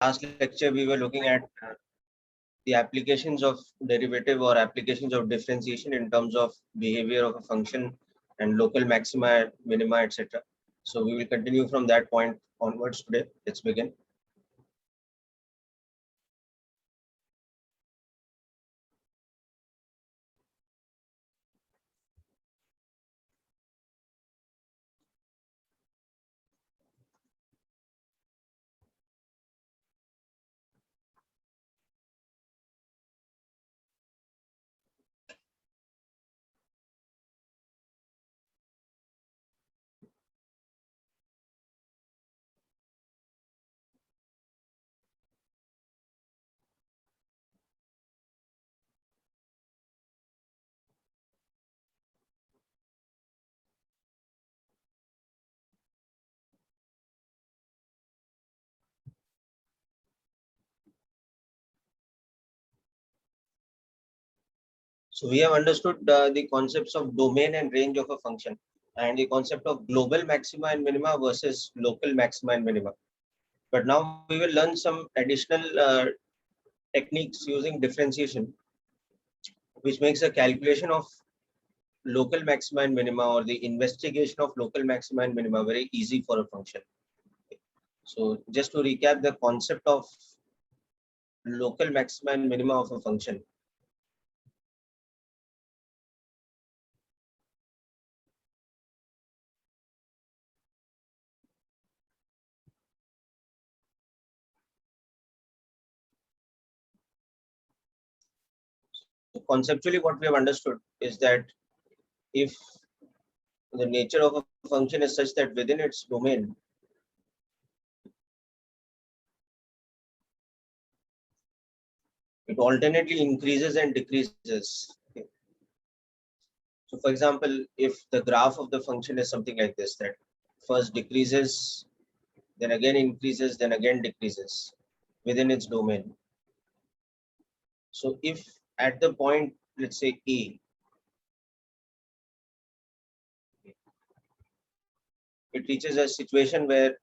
last lecture we were looking at the applications of derivative or applications of differentiation in terms of behavior of a function and local maxima, minima, etc. So we will continue from that point onwards today. Let's begin. So we have understood the concepts of domain and range of a function and the concept of global maxima and minima versus local maxima and minima. But now we will learn some additional techniques using differentiation, which makes a calculation of local maxima and minima or the investigation of local maxima and minima very easy for a function. So just to recap the concept of local maxima and minima of a function. So conceptually, what we have understood is that if the nature of a function is such that within its domain, it alternately increases and decreases. Okay. So for example, if the graph of the function is something like this, that first decreases, then again increases, then again decreases within its domain. So if at the point, let's say A, it reaches a situation where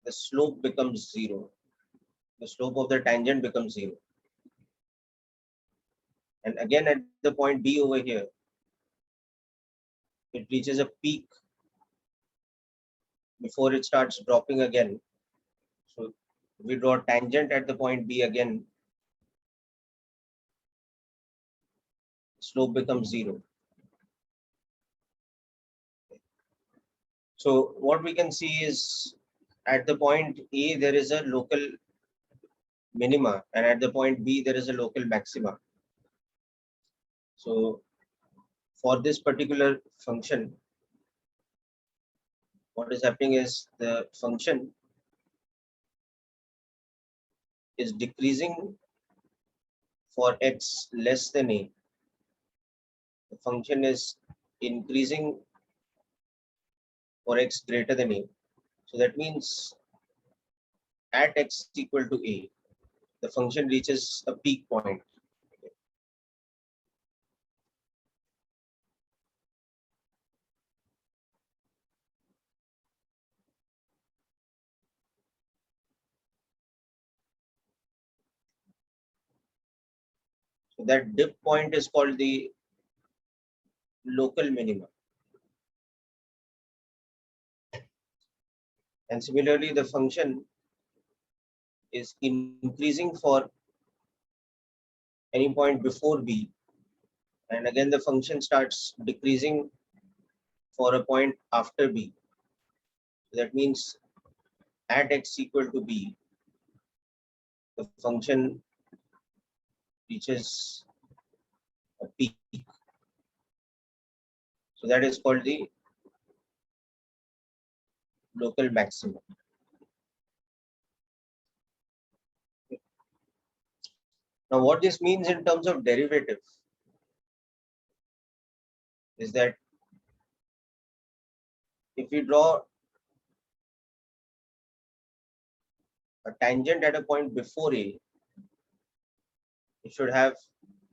the slope becomes zero, the slope of the tangent becomes zero. And again at the point B over here, it reaches a peak before it starts dropping again. So we draw tangent at the point B again, slope becomes zero. So what we can see is at the point A, there is a local minima, and at the point B, there is a local maxima. So for this particular function, what is happening is the function is decreasing for x less than a. The function is increasing for x greater than a. So that means at x equal to a, the function reaches a peak point. So that dip point is called the local minima. And similarly, the function is increasing for any point before b, and again the function starts decreasing for a point after b. So that means at x equal to b, the function reaches a peak. So that is called the local maximum. Now what this means in terms of derivative is that if we draw a tangent at a point before a, it should have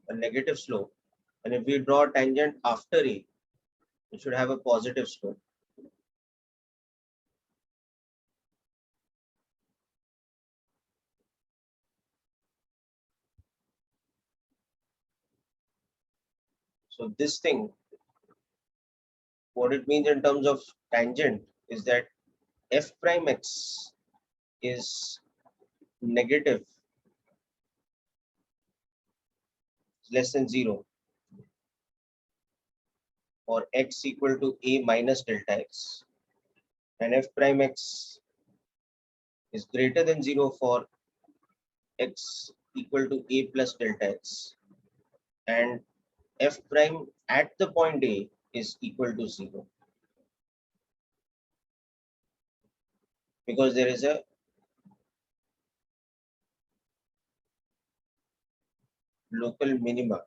a negative slope, and if we draw a tangent after a, it should have a positive slope. So this thing, what it means in terms of tangent is that f prime x is negative less than 0 or x equal to a minus delta x, and f prime x is greater than 0 for x equal to a plus delta x, and f prime at the point a is equal to 0, because there is a local minima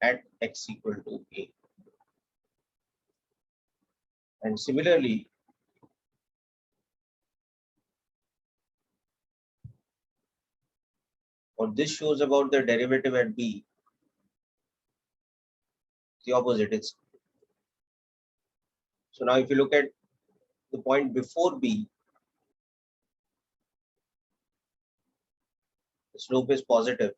at x equal to a. And similarly, what this shows about the derivative at b, the opposite. It's so now if you look at the point before b, the slope is positive.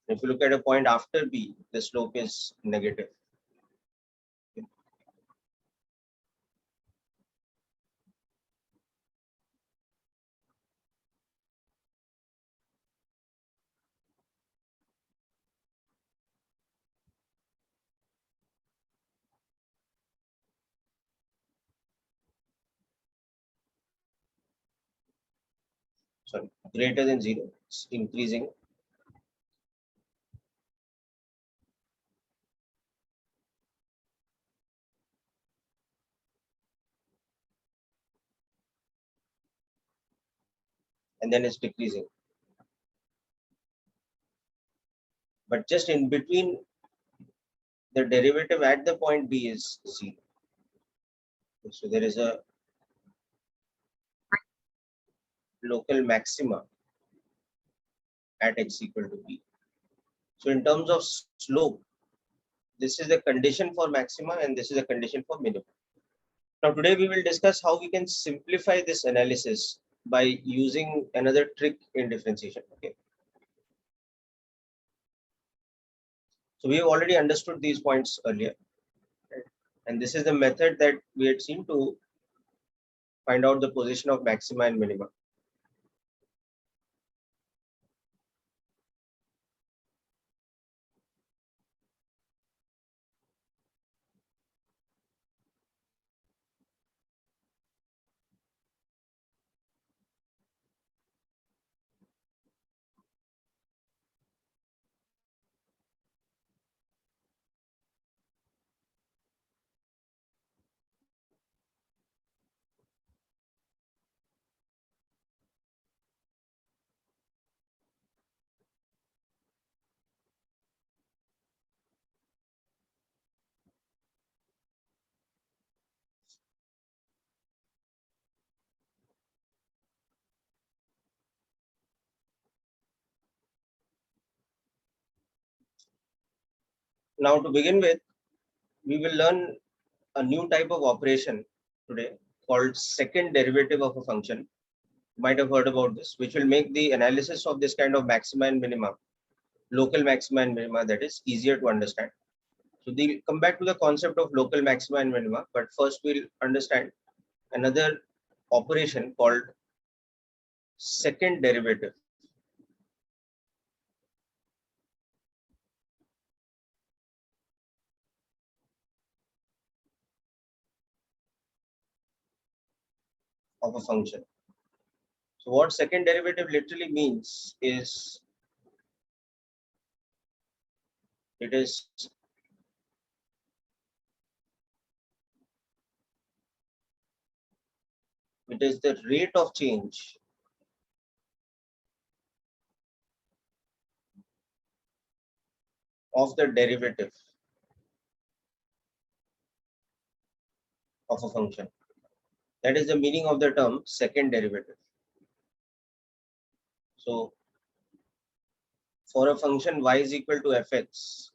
If you look at a point after b, the slope is negative. Sorry, greater than 0, it's increasing. And then it's decreasing. But just in between, the derivative at the point b is 0. So there is a local maxima at x equal to b. So in terms of slope, this is the condition for maxima and this is a condition for minimum. Now today we will discuss how we can simplify this analysis by using another trick in differentiation. Okay. So we have already understood these points earlier, right? And this is the method that we had seen to find out the position of maxima and minima. Now to begin with, we will learn a new type of operation today called second derivative of a function. You might have heard about this, which will make the analysis of this kind of maxima and minima, local maxima and minima, that is easier to understand. So we'll come back to the concept of local maxima and minima, but first we'll understand another operation called second derivative of a function. So what second derivative literally means is it is the rate of change of the derivative of a function. That is the meaning of the term second derivative. So for a function y is equal to fx,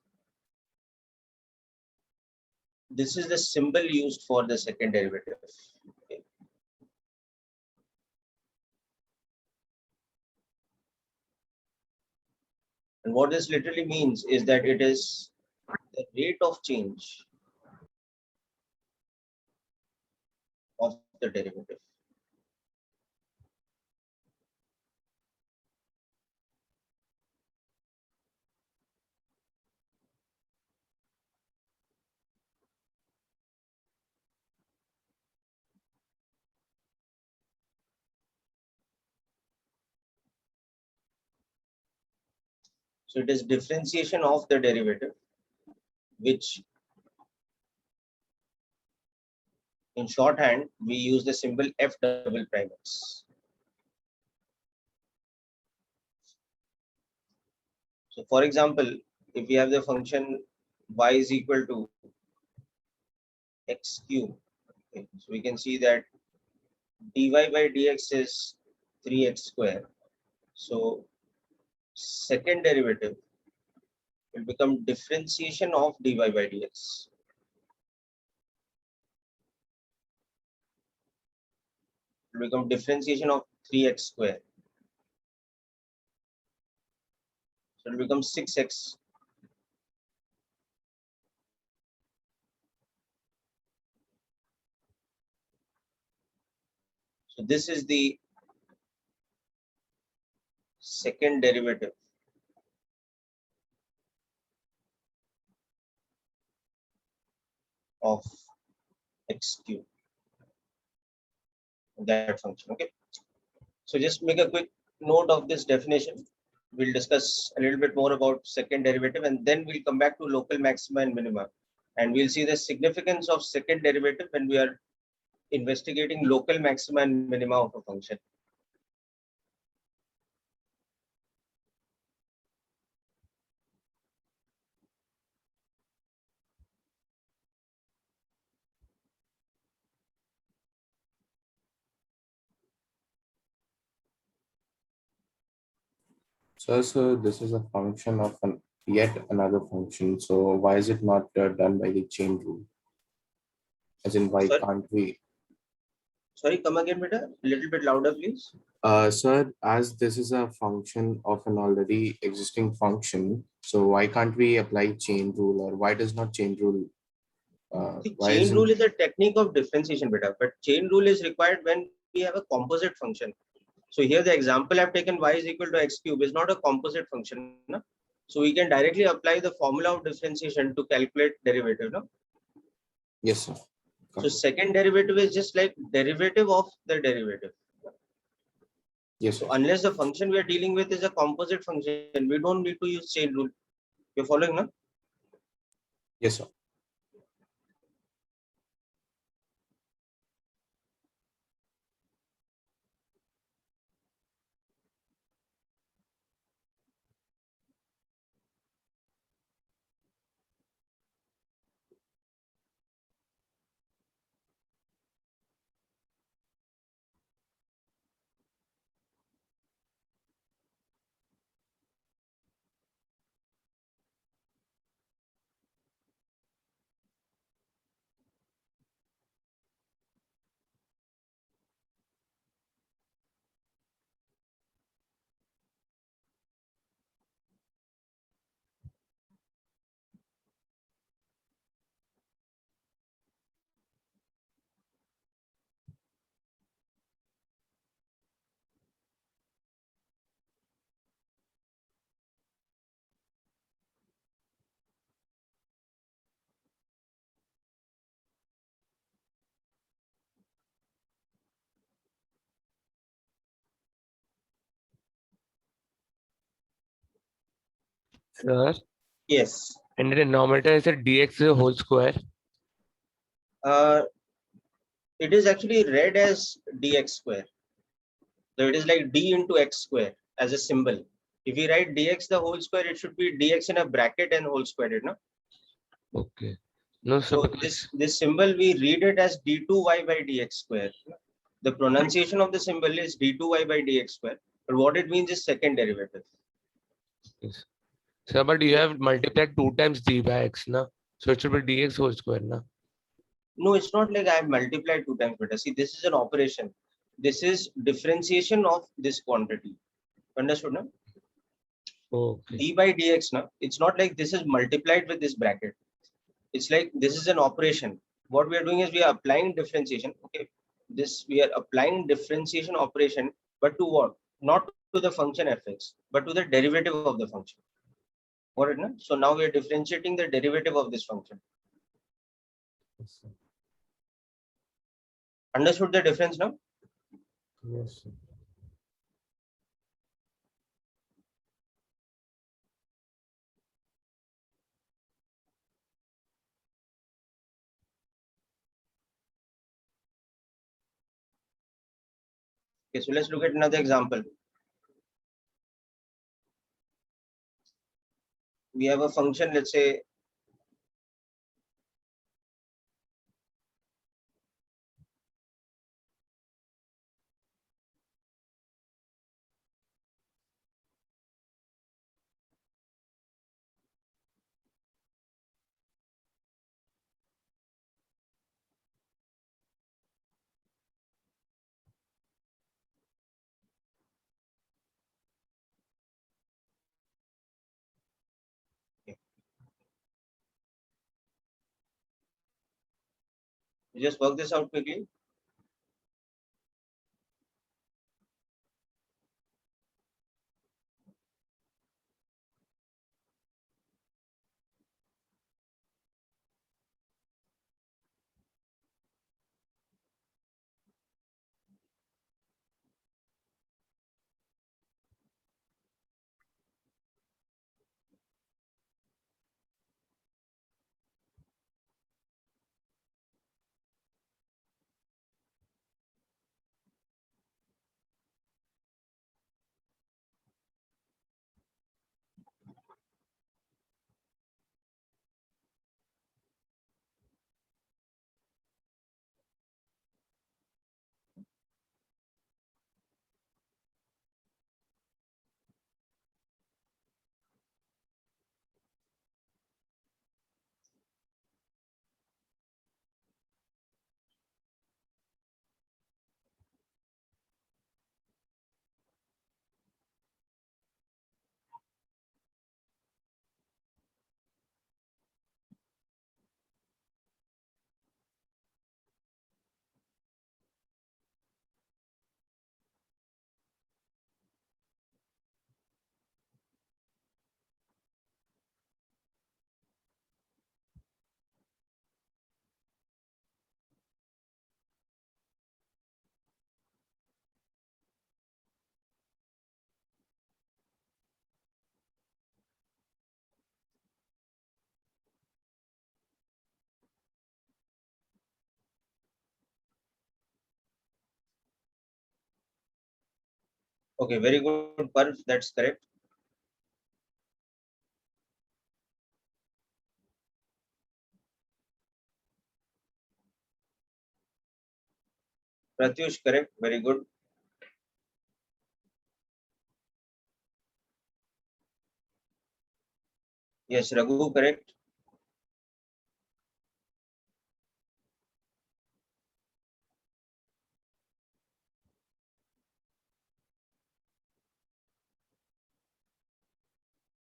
this is the symbol used for the second derivative. Okay. And what this literally means is that it is the rate of change of the derivative. So it is differentiation of the derivative, which in shorthand we use the symbol f double prime x. So for example, if we have the function y is equal to x cube, okay, so we can see that dy by dx is 3x square. So second derivative will become differentiation of dy by dx. It will become differentiation of 3x square. So it will become 6x. So this is the second derivative of x cube, that function. Okay, so just make a quick note of this definition. We'll discuss a little bit more about second derivative, and then we'll come back to local maxima and minima, and we'll see the significance of second derivative when we are investigating local maxima and minima of a function. So this is a function of yet another function. So why is it not done by the chain rule? As in, why can't we? Sorry, come again, beta. A little bit louder, please. Sir, as this is a function of an already existing function, so why can't we apply chain rule, or why does not chain rule? Chain rule is a technique of differentiation, beta, but chain rule is required when we have a composite function. So here the example I've taken y is equal to x cube is not a composite function. No? So we can directly apply the formula of differentiation to calculate derivative. No? Yes, sir. So second derivative is just like derivative of the derivative. Yes. So unless the function we are dealing with is a composite function, we don't need to use chain rule. You're following, no? Yes, sir. Sir, Yes. and the denominator is a dx whole square. It is actually read as dx square. So it is like d into x square as a symbol. If we write dx the whole square, it should be dx in a bracket and whole squared, no? Okay. No, sir. So this symbol we read it as d2y by dx square. The pronunciation of the symbol is d2y by dx square, but what it means is second derivative. Yes. Sir, but you have multiplied 2 times d by x, na? So it should be dx whole square, na? No, it's not like I have multiplied 2 times beta. See, this is an operation. This is differentiation of this quantity. Understood, no? Okay. d by dx now, it's not like this is multiplied with this bracket. It's like this is an operation. What we are doing is we are applying differentiation. Okay, this we are applying differentiation operation, but to what? Not to the function fx, but to the derivative of the function. Got it, no? So now we are differentiating the derivative of this function. Yes, sir. Understood the difference now? Yes, sir. Okay, so let's look at another example. We have a function, let's say okay, we just work this out quickly. Okay, very good, Parv. That's correct. Pratyush, correct. Very good. Yes, Raghu, correct.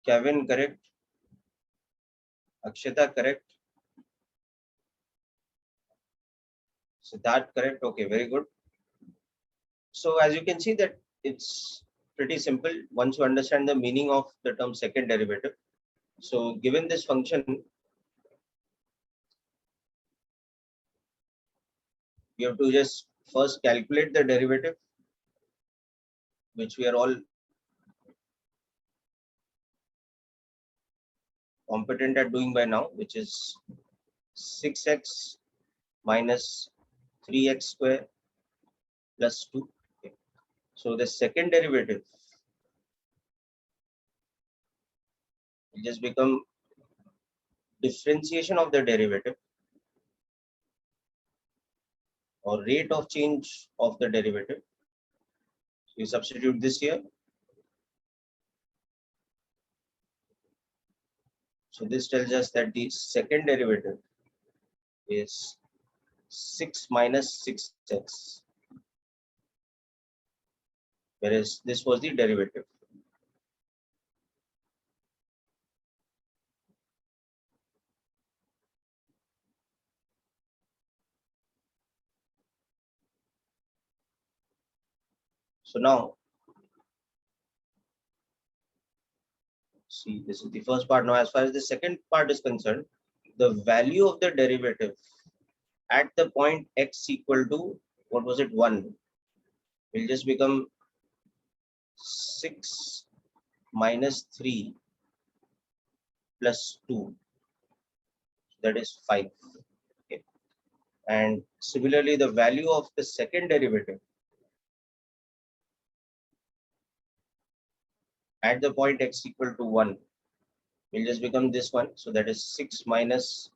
Kevin, correct. Akshita, correct. Siddharth, correct. Okay, very good. So as you can see that it's pretty simple once you understand the meaning of the term second derivative. So given this function, you have to just first calculate the derivative, which we are all competent at doing by now, which is 6x minus 3x square plus 2. Okay. So the second derivative will just become differentiation of the derivative or rate of change of the derivative. So you substitute this here. So this tells us that the second derivative is 6 minus 6x, whereas this was the derivative. So now, see, this is the first part. Now, as far as the second part is concerned, the value of the derivative at the point x equal to, what was it, 1, will just become 6 minus 3 plus 2, that is 5. Okay. And similarly, the value of the second derivative at the point x equal to 1 will just become this one. So that is 6 minus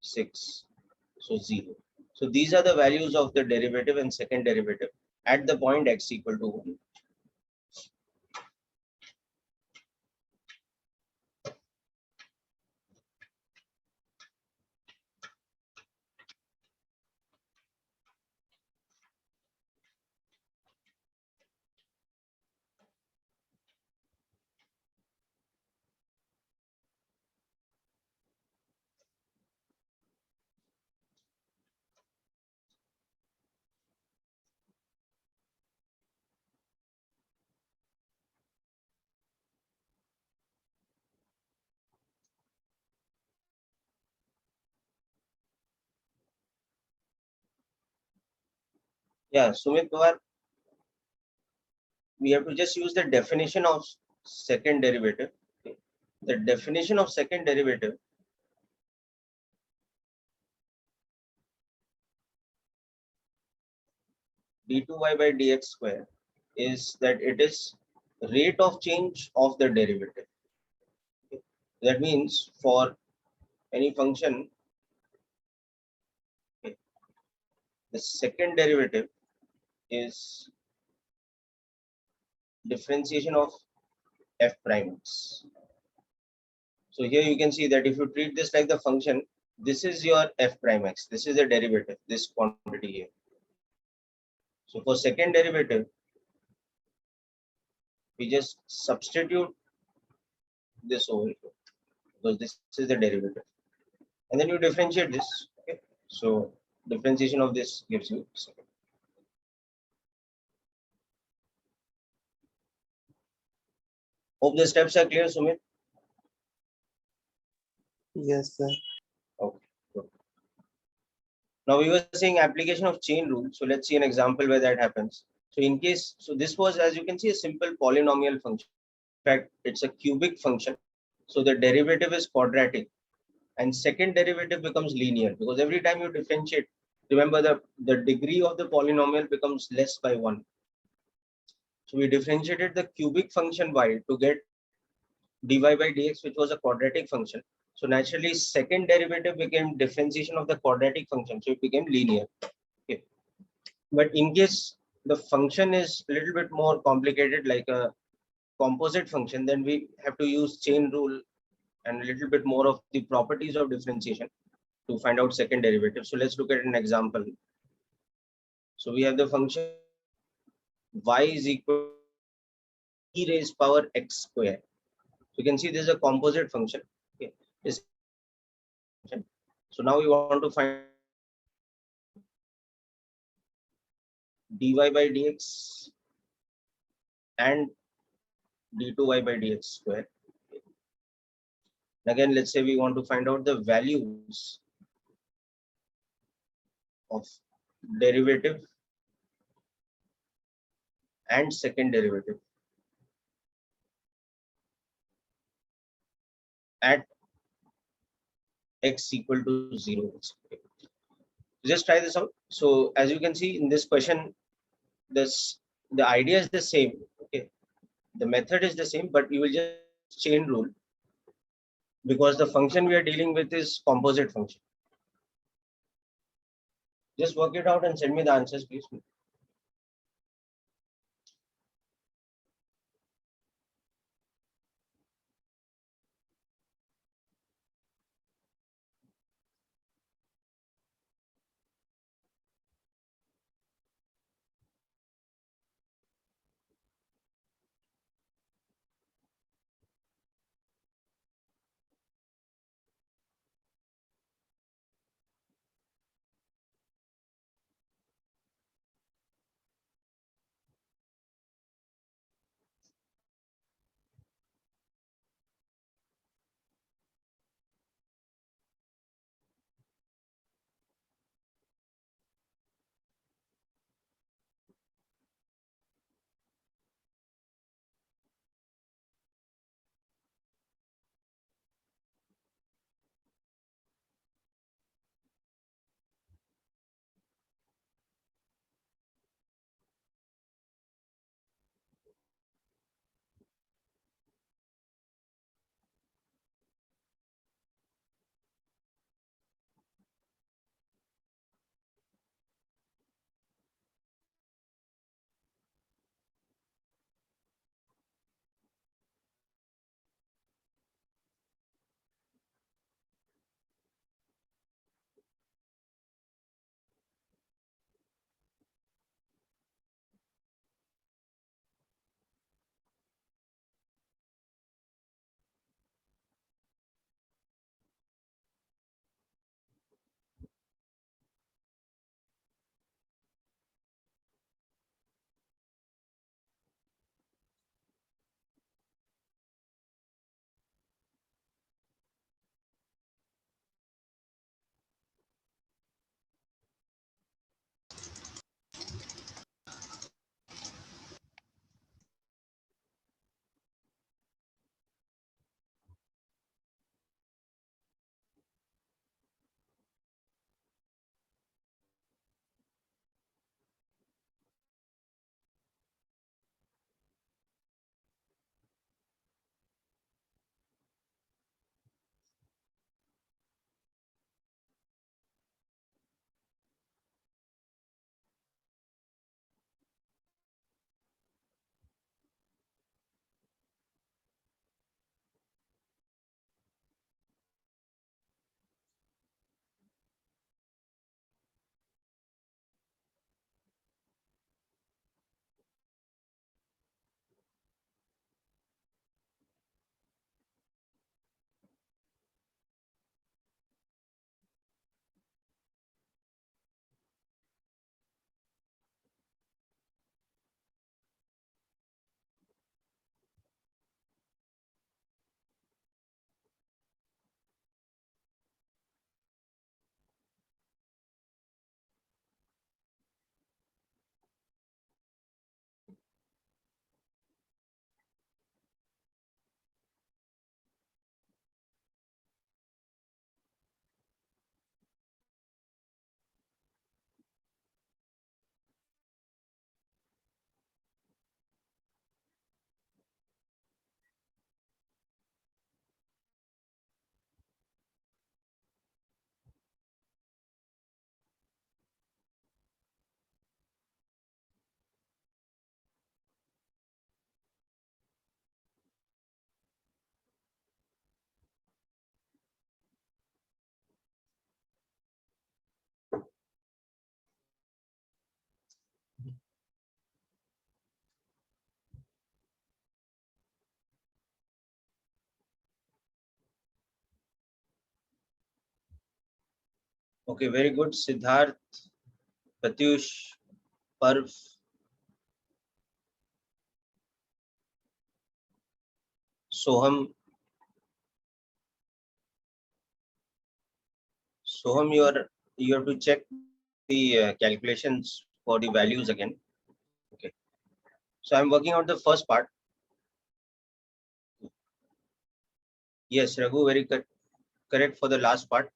6, so 0. So these are the values of the derivative and second derivative at the point x equal to 1. Yeah, Sumit Pawar, we have to just use the definition of second derivative. Okay. The definition of second derivative d2y by dx square is that it is rate of change of the derivative. Okay. That means for any function, okay, the second derivative is differentiation of f prime x. So here you can see that if you treat this like the function, this is your f prime x, this is the derivative, this quantity here. So for second derivative, we just substitute this over here because this is the derivative, and then you differentiate this. Okay, so differentiation of this gives you second. Hope the steps are clear, Sumit. Yes, sir. Okay, good. Now we were saying application of chain rule. So let's see an example where that happens. So in case, so this was, as you can see, a simple polynomial function. In fact, it's a cubic function. So the derivative is quadratic, and second derivative becomes linear because every time you differentiate, remember the degree of the polynomial becomes less by 1. So we differentiated the cubic function y to get dy by dx, which was a quadratic function. So naturally, second derivative became differentiation of the quadratic function. So it became linear. Okay. But in case the function is a little bit more complicated, like a composite function, then we have to use chain rule and a little bit more of the properties of differentiation to find out second derivative. So let's look at an example. So we have the function y is equal to e raised power x square. So you can see this is a composite function. Okay. So now we want to find dy by dx and d2y by dx square. Again, let's say we want to find out the values of derivative and second derivative at x equal to 0. Just try this out. So as you can see in this question, the idea is the same. Okay, the method is the same, but you will just chain rule because the function we are dealing with is composite function. Just work it out and send me the answers, please. Okay, very good. Siddharth, Pratyush, Parv. Soham. Soham, you have to check the calculations for the values again. Okay. So I'm working out the first part. Yes, Raghu, very correct for the last part.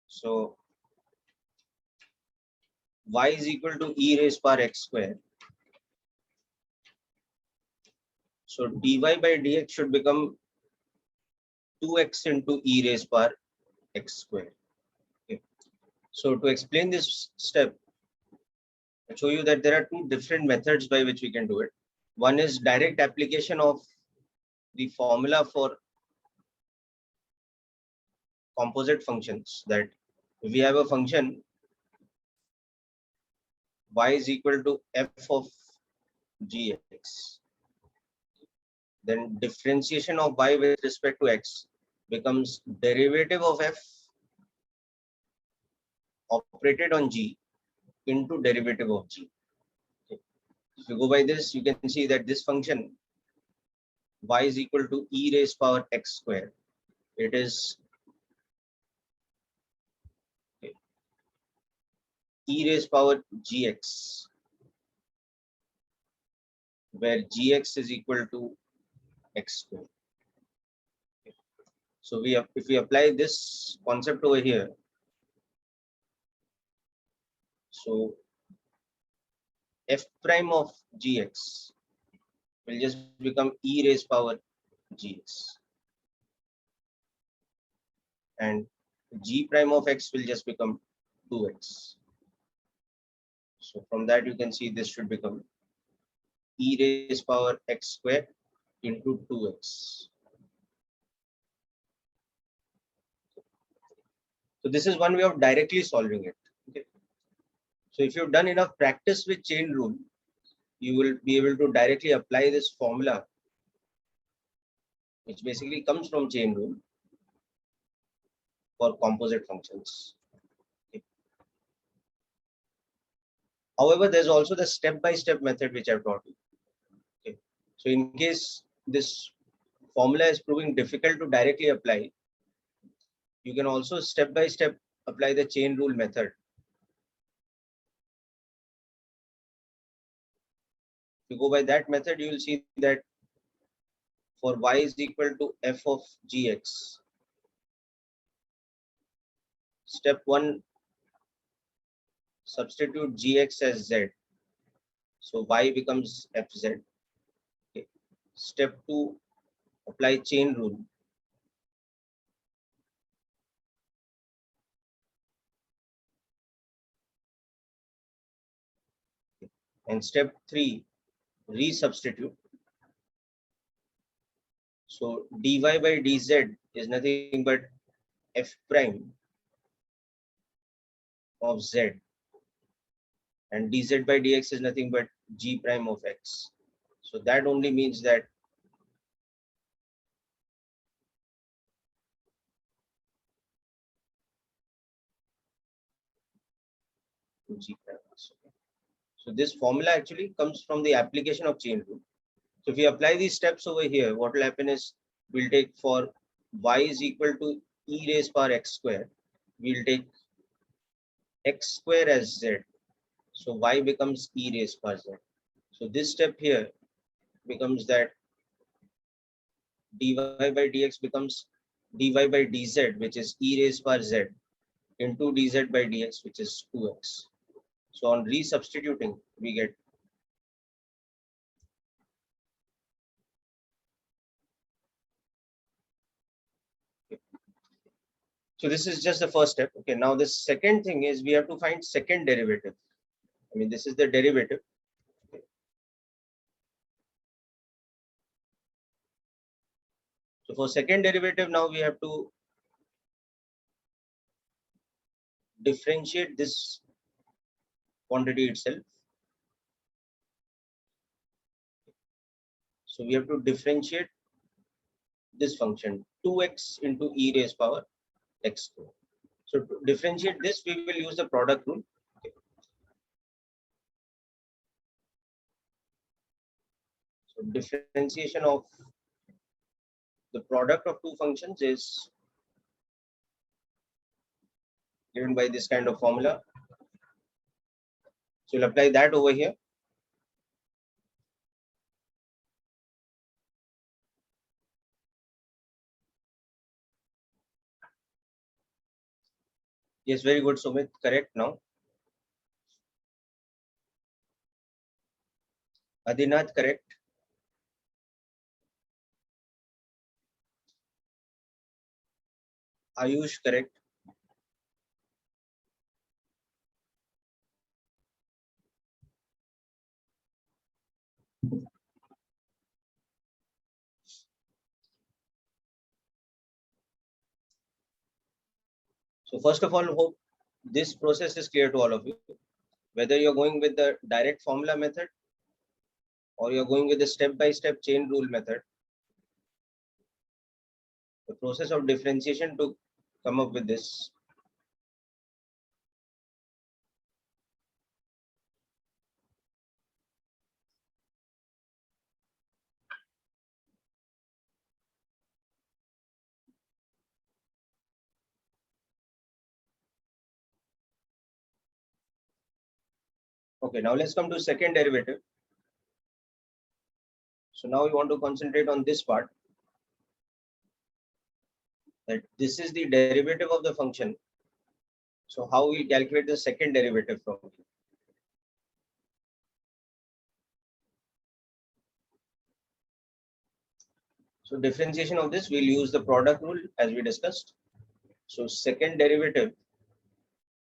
So y is equal to e raised power x square. So dy by dx should become 2x into e raised power x square. Okay. So to explain this step, I'll show you that there are two different methods by which we can do it. One is direct application of the formula for composite functions, that if we have a function y is equal to f of gx, then differentiation of y with respect to x becomes derivative of f operated on g into derivative of g. Okay. If you go by this, you can see that this function y is equal to e raised power x square. It is e raised power gx, where gx is equal to x square. So if we apply this concept over here, so f prime of gx will just become e raised power gx, and g prime of x will just become 2x. So from that you can see this should become e raised power x square into 2x. So this is one way of directly solving it. Okay. So if you've done enough practice with chain rule, you will be able to directly apply this formula, which basically comes from chain rule, for composite functions. Okay. However, there's also the step-by-step method which I've taught you. Okay. So in case this formula is proving difficult to directly apply, you can also step-by-step apply the chain rule method. If you go by that method, you will see that for y is equal to f of gx, step 1, substitute gx as z. So y becomes fz. Okay. Step 2, apply chain rule. And step 3, resubstitute. So dy by dz is nothing but f prime of z, and dz by dx is nothing but g prime of x. So that only means that g prime. So this formula actually comes from the application of chain rule. So if we apply these steps over here, what will happen is we'll take for y is equal to e raised power x square, we'll take x square as z. So y becomes e raised power z. So this step here becomes that dy by dx becomes dy by dz, which is e raised power z, into dz by dx, which is 2x. So on resubstituting, we get so this is just the first step. Okay, now the second thing is we have to find second derivative. I mean, this is the derivative. Okay. So for second derivative, now we have to differentiate this quantity itself. So we have to differentiate this function 2x into e raised power x square. So to differentiate this, we will use the product rule. Okay. So differentiation of the product of two functions is given by this kind of formula. So we'll apply that over here. Yes, very good, Sumit. Correct now. Adinath, correct. Ayush, correct. So first of all, hope this process is clear to all of you. Whether you're going with the direct formula method or you're going with the step-by-step chain rule method, the process of differentiation to come up with this. Okay, now let's come to second derivative. So now we want to concentrate on this part. That this is the derivative of the function. So how we calculate the second derivative from here? So differentiation of this, we'll use the product rule as we discussed. So second derivative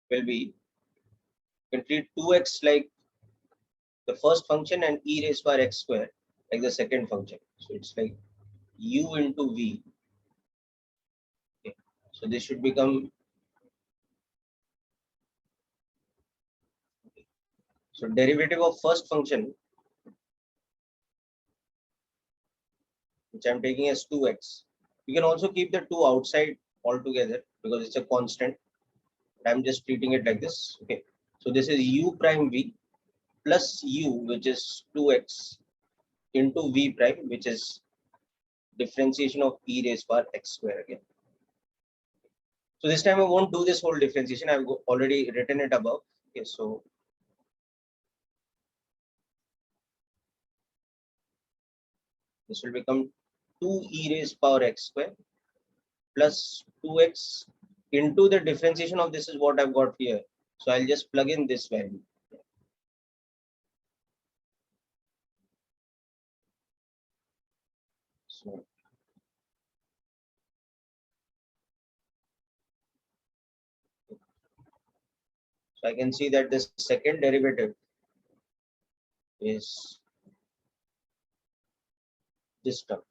will be, you can treat 2x like the first function and e raised power x square like the second function. So it's like u into v. Okay. So this should become, okay. So derivative of first function, which I'm taking as 2x. You can also keep the 2 outside altogether because it's a constant. I'm just treating it like this. Okay. So this is u prime v plus u, which is 2x into v prime, which is differentiation of e raised power x square again. So this time I won't do this whole differentiation. I've already written it above. Okay, so this will become 2e raised power x square plus 2x into the differentiation of this is what I've got here. So I'll just plug in this value. So I can see that this second derivative is this term.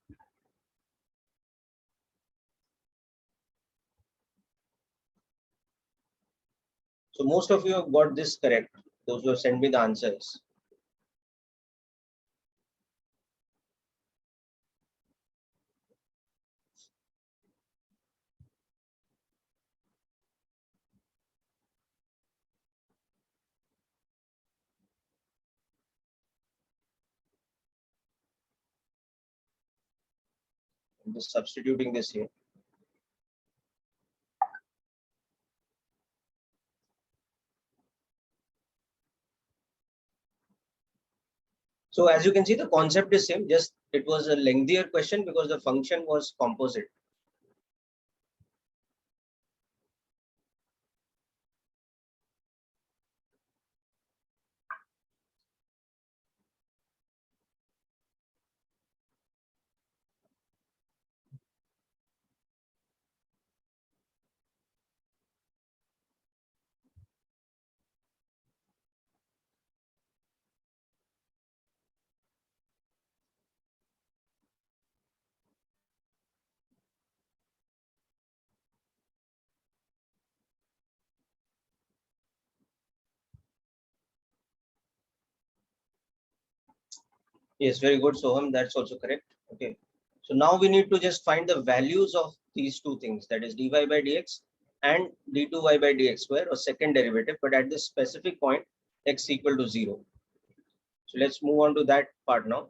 So most of you have got this correct. Those who have sent me the answers. I'm just substituting this here. So as you can see, the concept is same, just it was a lengthier question because the function was composite. Yes, very good, Soham. That's also correct. Okay. So now we need to just find the values of these two things, that is dy by dx and d2y by dx square, or second derivative, but at this specific point, x equal to 0. So let's move on to that part now.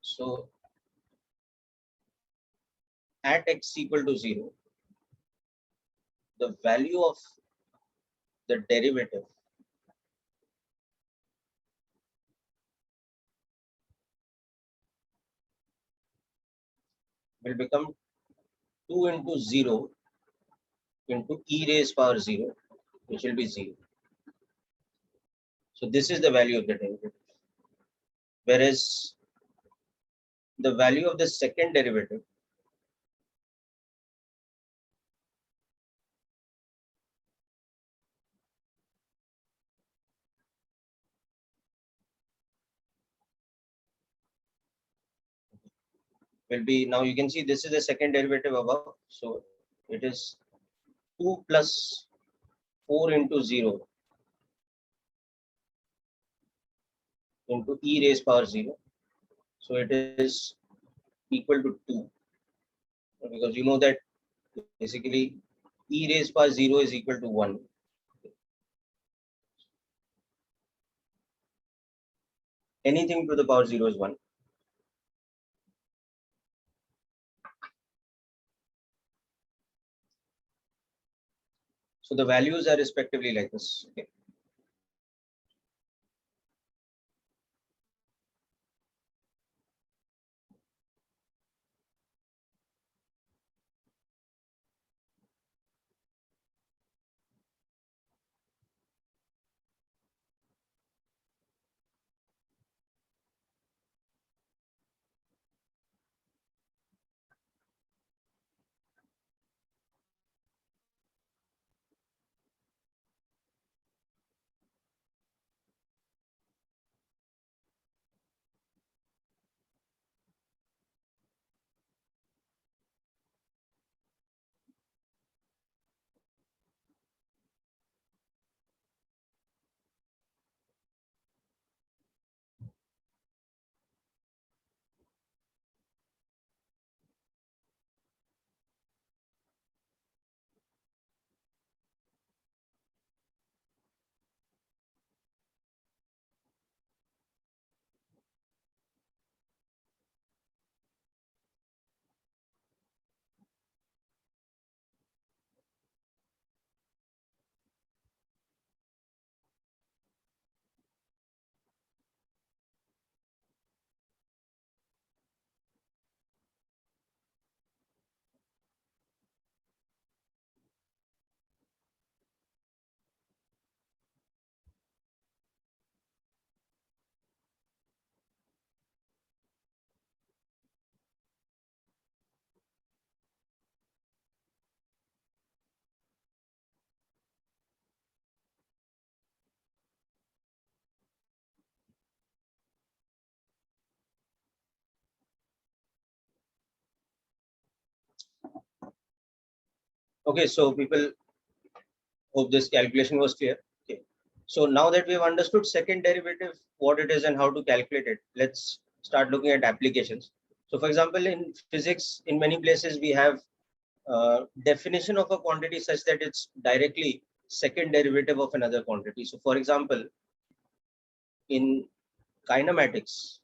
So at x equal to 0, the value of the derivative will become 2 into 0 into e raised power 0, which will be 0. So this is the value of the derivative. Whereas the value of the second derivative will be, now you can see this is the second derivative above. So it is 2 plus 4 into 0 into e raised power 0. So it is equal to 2, because you know that basically e raised power 0 is equal to 1. Anything to the power 0 is 1. So the values are respectively like this. Okay. Okay, so people, hope this calculation was clear. Okay. So now that we have understood second derivative, what it is and how to calculate it, let's start looking at applications. So for example, in physics, in many places we have definition of a quantity such that it's directly second derivative of another quantity. So for example, in kinematics,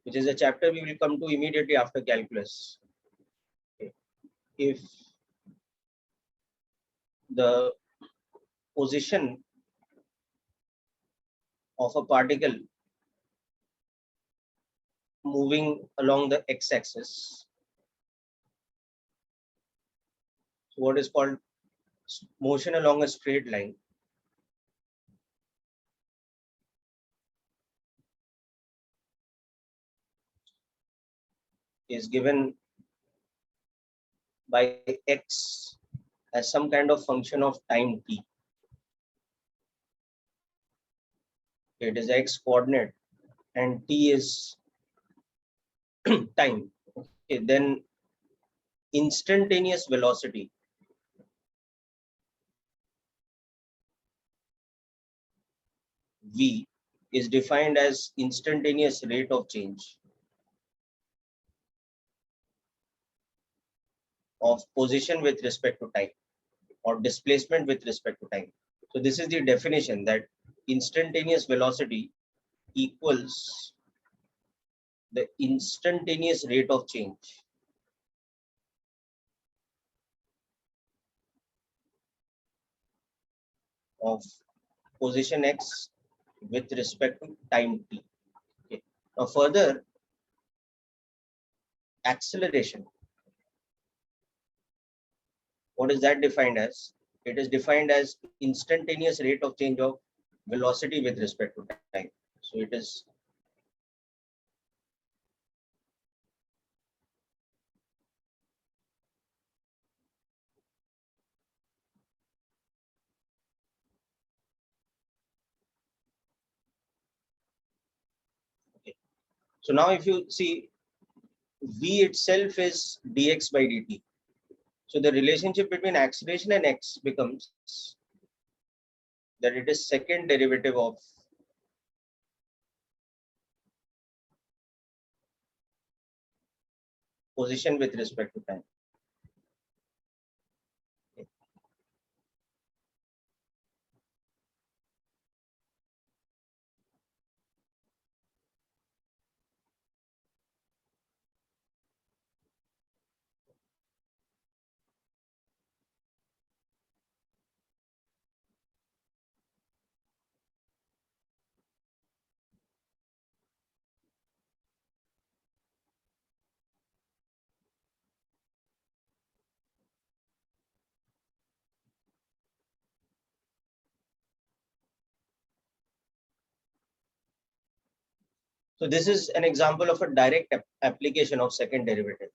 which is a chapter we will come to immediately after calculus, okay, if the position of a particle moving along the x-axis. So what is called motion along a straight line is given by x as some kind of function of time t. It is x coordinate and t is time. Okay, then instantaneous velocity v is defined as instantaneous rate of change of position with respect to time or displacement with respect to time. So this is the definition, that instantaneous velocity equals the instantaneous rate of change of position x with respect to time t. Okay. Now further, acceleration, what is that defined as? It is defined as instantaneous rate of change of velocity with respect to time. So it is okay. So now if you see, v itself is dx by dt. So the relationship between acceleration and x becomes that it is second derivative of position with respect to time. Okay. So this is an example of a direct application of second derivative.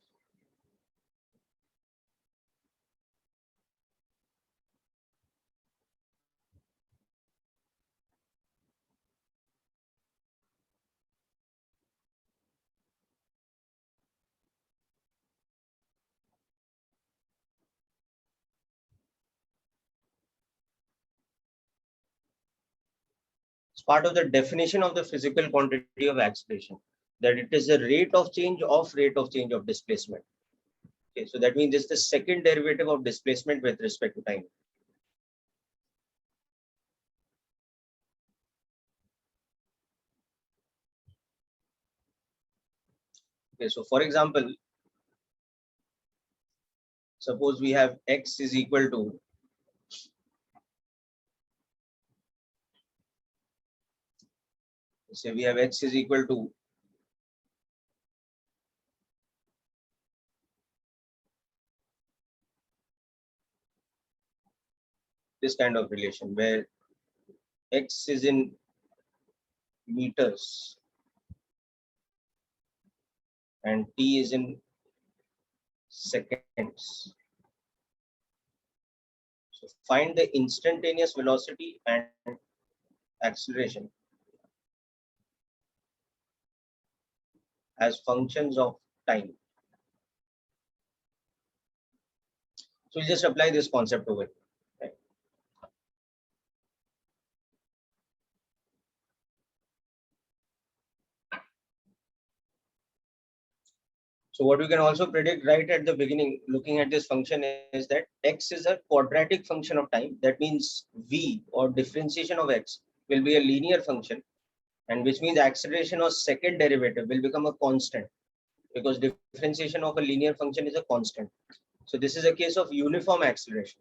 It's part of the definition of the physical quantity of acceleration, that it is the rate of change of displacement. Okay, so that means it's the second derivative of displacement with respect to time. Okay, so for example, suppose we have x is equal to say we have x is equal to this kind of relation where x is in meters and t is in seconds. So find the instantaneous velocity and acceleration as functions of time. So we just apply this concept over it. Right? So what we can also predict right at the beginning, looking at this function, is that x is a quadratic function of time. That means v, or differentiation of x, will be a linear function, and which means acceleration or second derivative will become a constant, because differentiation of a linear function is a constant. So this is a case of uniform acceleration.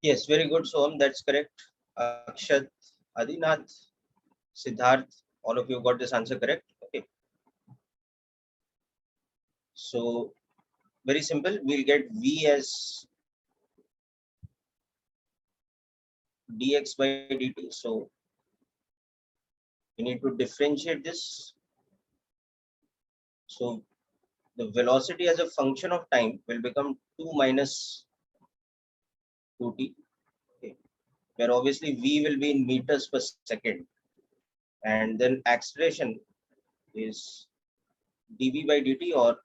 Yes, very good, Soham. That's correct. Akshat, Adinath, Siddharth, all of you got this answer correct. Okay. So very simple. We'll get V as dx by dt. So we need to differentiate this. So the velocity as a function of time will become 2 minus 2t. Okay. Where obviously V will be in meters per second. And then acceleration is dv by dt, or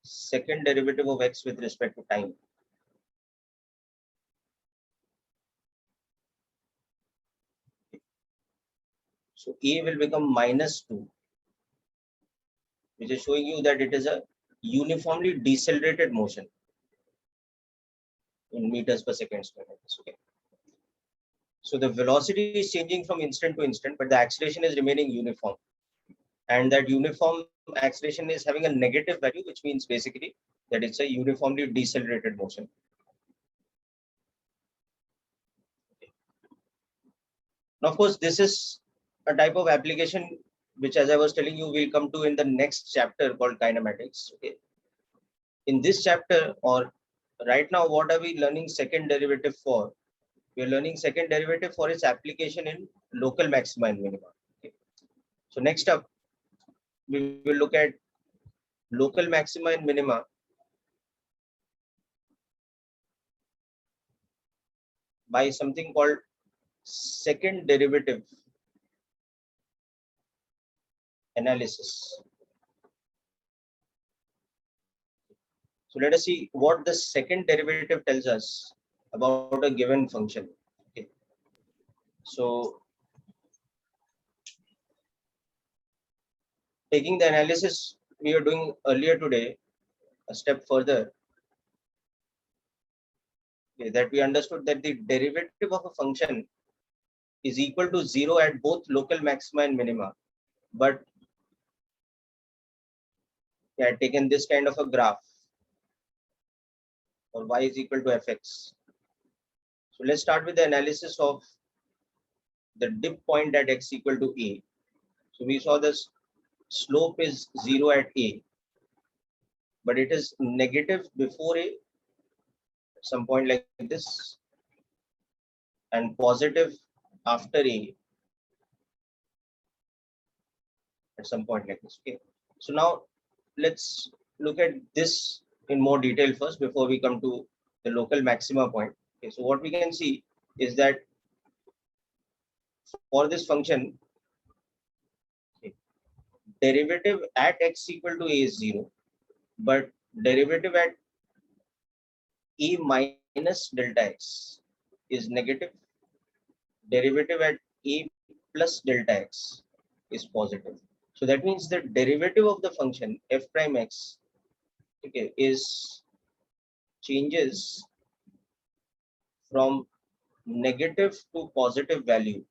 second derivative of x with respect to time. So A will become minus 2, which is showing you that it is a uniformly decelerated motion in meters per second square. Okay. So the velocity is changing from instant to instant, but the acceleration is remaining uniform. And that uniform acceleration is having a negative value, which means basically that it's a uniformly decelerated motion. Now, of course, this is a type of application which, as I was telling you, we'll come to in the next chapter called kinematics. Okay. In this chapter, or right now, what are we learning second derivative for? We are learning second derivative for its application in local maxima and minima. Okay. So next up, we will look at local maxima and minima by something called second derivative analysis. So let us see what the second derivative tells us about a given function. Okay. So taking the analysis we were doing earlier today a step further, okay, that we understood that the derivative of a function is equal to 0 at both local maxima and minima. But we had taken this kind of a graph, or y is equal to fx. So let's start with the analysis of the dip point at x equal to a. So we saw this slope is 0 at a, but it is negative before a at some point like this, and positive after a at some point like this. Okay. So now let's look at this in more detail first before we come to the local maxima point. Okay. So what we can see is that for this function, okay, derivative at x equal to a is 0, but derivative at a minus delta x is negative. Derivative at a plus delta x is positive. So that means the derivative of the function f prime x, okay, is changes from negative to positive value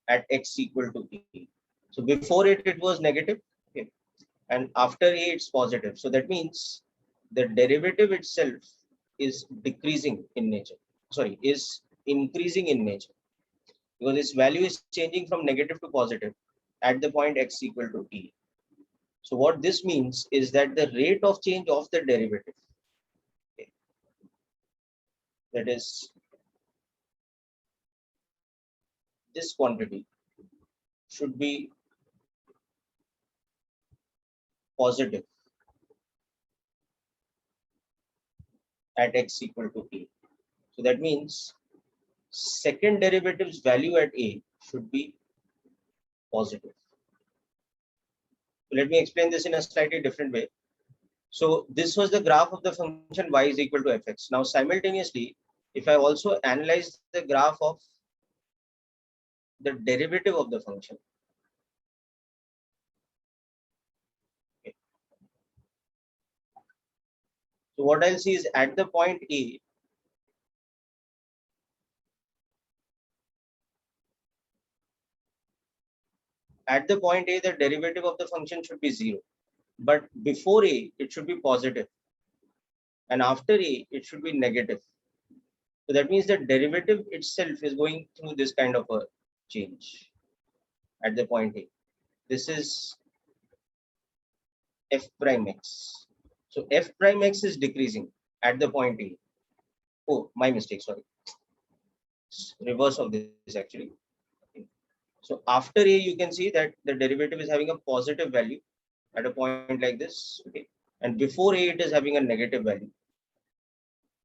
at x equal to a. So before it was negative, okay, and after a it's positive. So that means the derivative itself is decreasing in nature. Sorry, is increasing in nature, because its value is changing from negative to positive at the point x equal to t. So what this means is that the rate of change of the derivative, okay, that is this quantity, should be positive at x equal to a. So that means second derivative's value at a should be positive. So let me explain this in a slightly different way. So this was the graph of the function y is equal to fx. Now simultaneously, if I also analyze the graph of the derivative of the function, okay, so what I'll see is at the point a, the derivative of the function should be 0, but before a it should be positive. and after a it should be negative. So that means the derivative itself is going through this kind of a change at the point a. This is f prime x. So f prime x is decreasing at the point a. Oh, my mistake, sorry. It's reverse of this actually. So after a, you can see that the derivative is having a positive value at a point like this. Okay. And before a, it is having a negative value.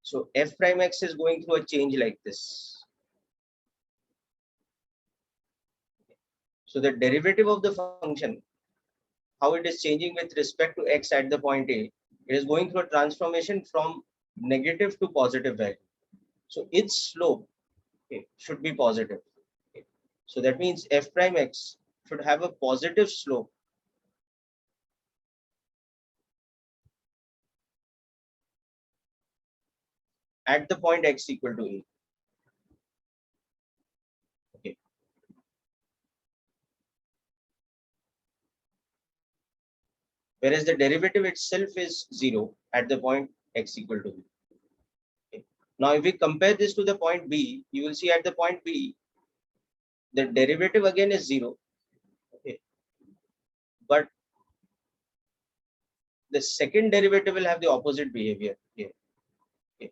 So f prime x is going through a change like this. So the derivative of the function, how it is changing with respect to x at the point a, it is going through a transformation from negative to positive value. So its slope, okay, should be positive. Okay. So that means f prime x should have a positive slope at the point x equal to a. Okay. Whereas the derivative itself is 0 at the point x equal to b. Okay. Now, if we compare this to the point b, you will see at the point b, the derivative again is 0. Okay. But the second derivative will have the opposite behavior here. Okay.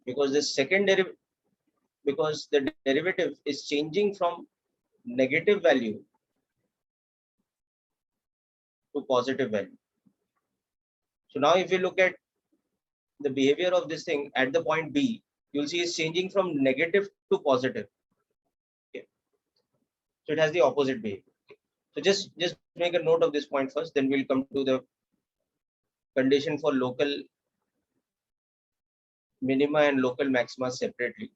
Because the derivative is changing from negative value to positive value. So now if you look at the behavior of this thing at the point B, you'll see it's changing from negative to positive. Okay. So it has the opposite behavior. Okay. So just make a note of this point first, then we'll come to the condition for local minima and local maxima separately.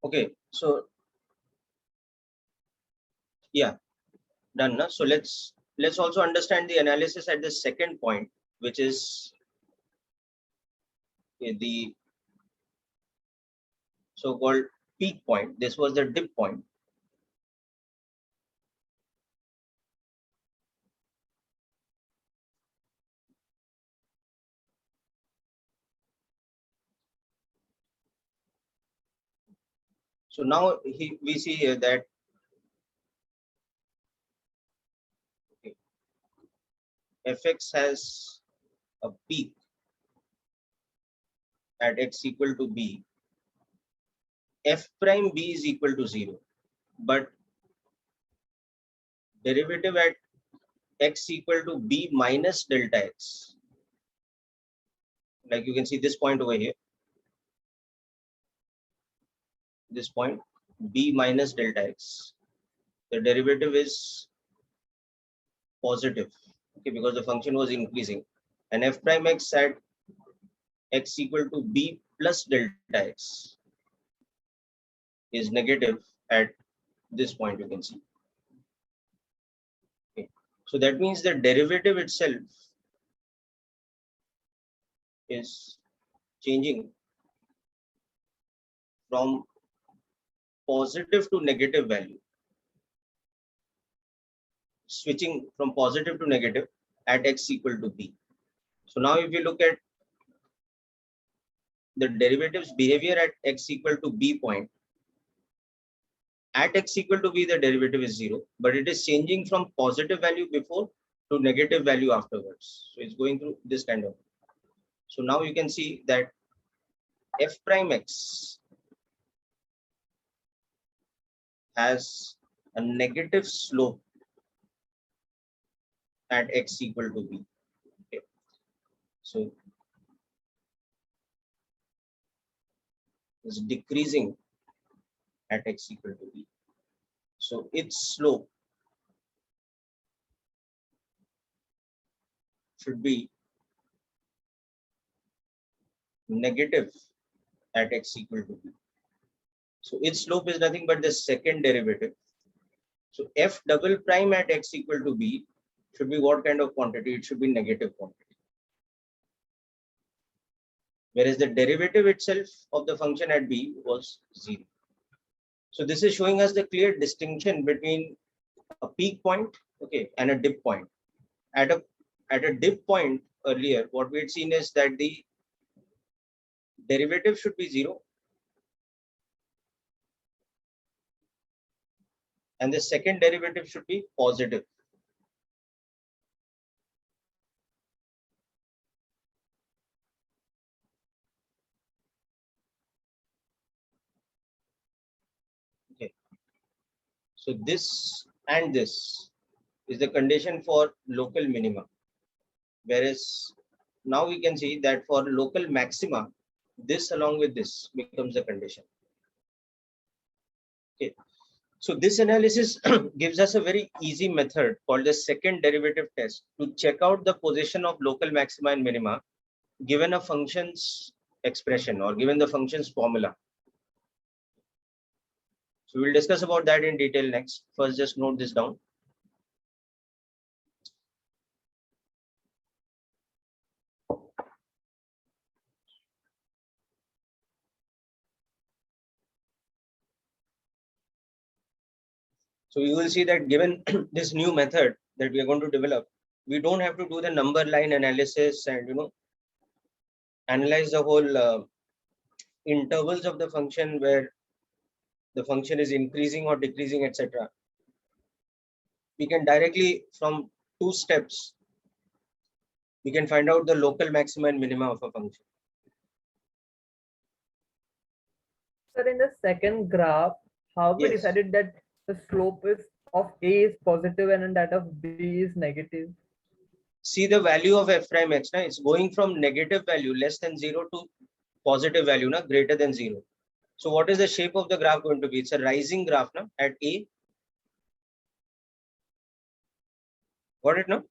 Okay, so yeah, done. Na? So let's also understand the analysis at the second point, which is the so-called peak point. This was the dip point. So now we see here that okay, fx has a peak at x equal to b. F prime b is equal to 0, but derivative at x equal to b minus delta x, like you can see this point over here, this point b minus delta x, the derivative is positive, okay, because the function was increasing, and f prime x at x equal to b plus delta x is negative at this point, you can see. Okay. So that means the derivative itself is changing from positive to negative value, switching from positive to negative at x equal to b. So now if you look at the derivative's behavior at x equal to b point, at x equal to b the derivative is 0, but it is changing from positive value before to negative value afterwards. So it's going through this kind of. So now you can see that f prime x has a negative slope at x equal to b. Okay. So it's decreasing at x equal to b. So its slope should be negative at x equal to b. So its slope is nothing but the second derivative. So f double prime at x equal to b should be what kind of quantity? It should be negative quantity. Whereas the derivative itself of the function at b was 0. So this is showing us the clear distinction between a peak point, okay, and a dip point. At a dip point earlier, what we had seen is that the derivative should be 0 and the second derivative should be positive. Okay. So this and this is the condition for local minima. Whereas now we can see that for local maxima, this along with this becomes the condition. Okay. So this analysis gives us a very easy method called the second derivative test to check out the position of local maxima and minima given a function's expression or given the function's formula. So we'll discuss about that in detail next. First, just note this down. So you will see that given this new method that we are going to develop, we don't have to do the number line analysis and analyze the whole intervals of the function where the function is increasing or decreasing, etc. We can directly from 2 steps we can find out the local maxima and minima of a function. Sir, in the second graph, how we Yes. decided that the slope is of A is positive and that of B is negative? See the value of f prime x, it's going from negative value less than 0 to positive value greater than 0. So what is the shape of the graph going to be? It's a rising graph at A. Got it now?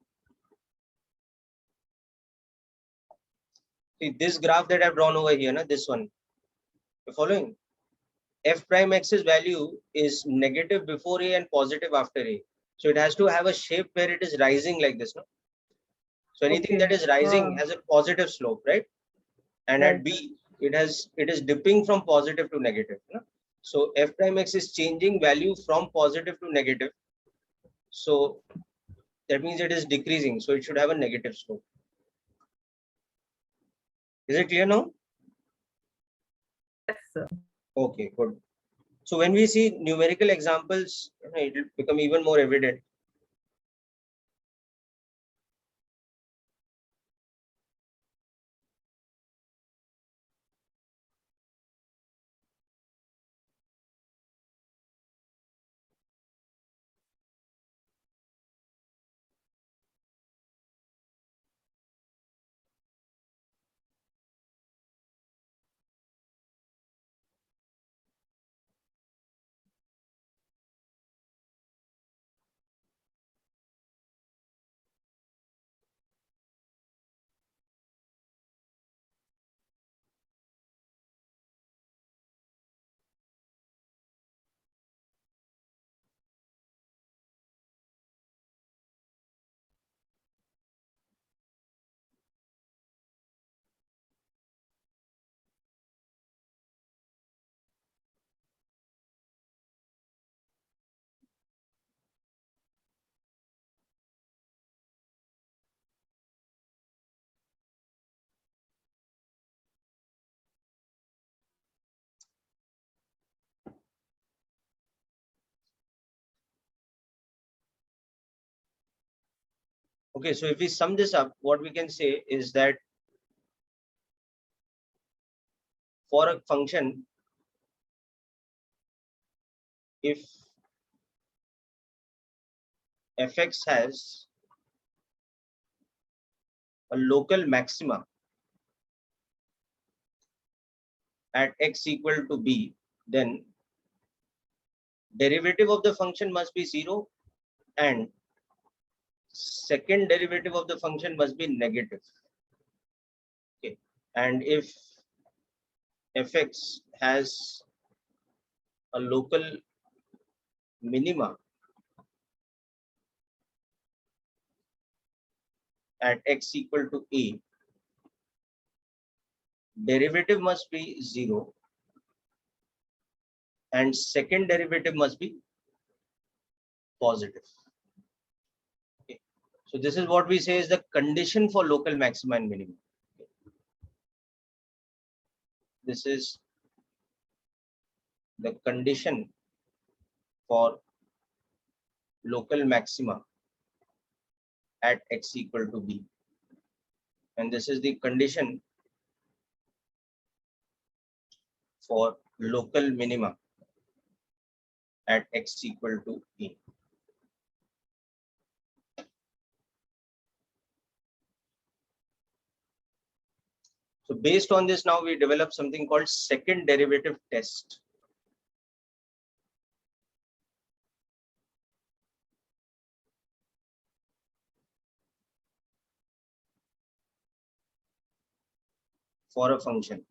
See this graph that I've drawn over here, this one. You're following? f prime x's value is negative before a and positive after a. So it has to have a shape where it is rising like this, no? So anything that is rising has a positive slope, right? And at B, it is dipping from positive to negative. No? So f prime x is changing value from positive to negative. So that means it is decreasing. So it should have a negative slope. Is it clear now? Yes, sir. Okay, good. So when we see numerical examples, it will become even more evident. Okay, so if we sum this up, what we can say is that for a function, if fx has a local maxima at x equal to b, then derivative of the function must be 0 and second derivative of the function must be negative. Okay, and if fx has a local minima at x equal to a, derivative must be 0 and second derivative must be positive. Okay. So this is what we say is the condition for local maxima and minima. This is the condition for local maxima at x equal to b, and this is the condition for local minima at x equal to a. So based on this, now we develop something called second derivative test. For a function.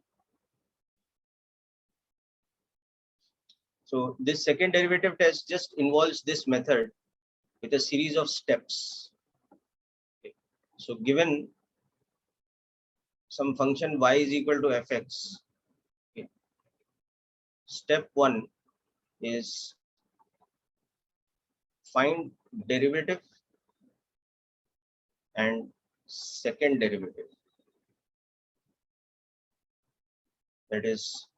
So this second derivative test just involves this method with a series of steps. Okay. So given some function y is equal to fx, okay, step 1 is find derivative and second derivative. That is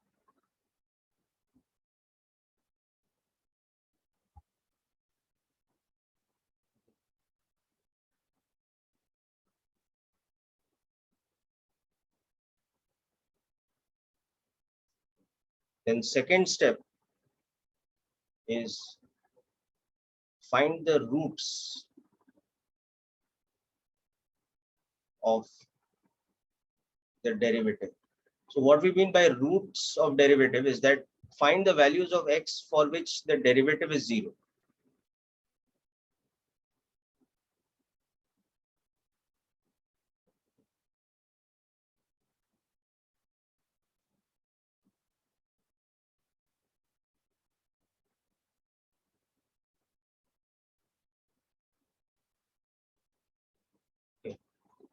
then second step is find the roots of the derivative. So what we mean by roots of derivative is that find the values of x for which the derivative is 0.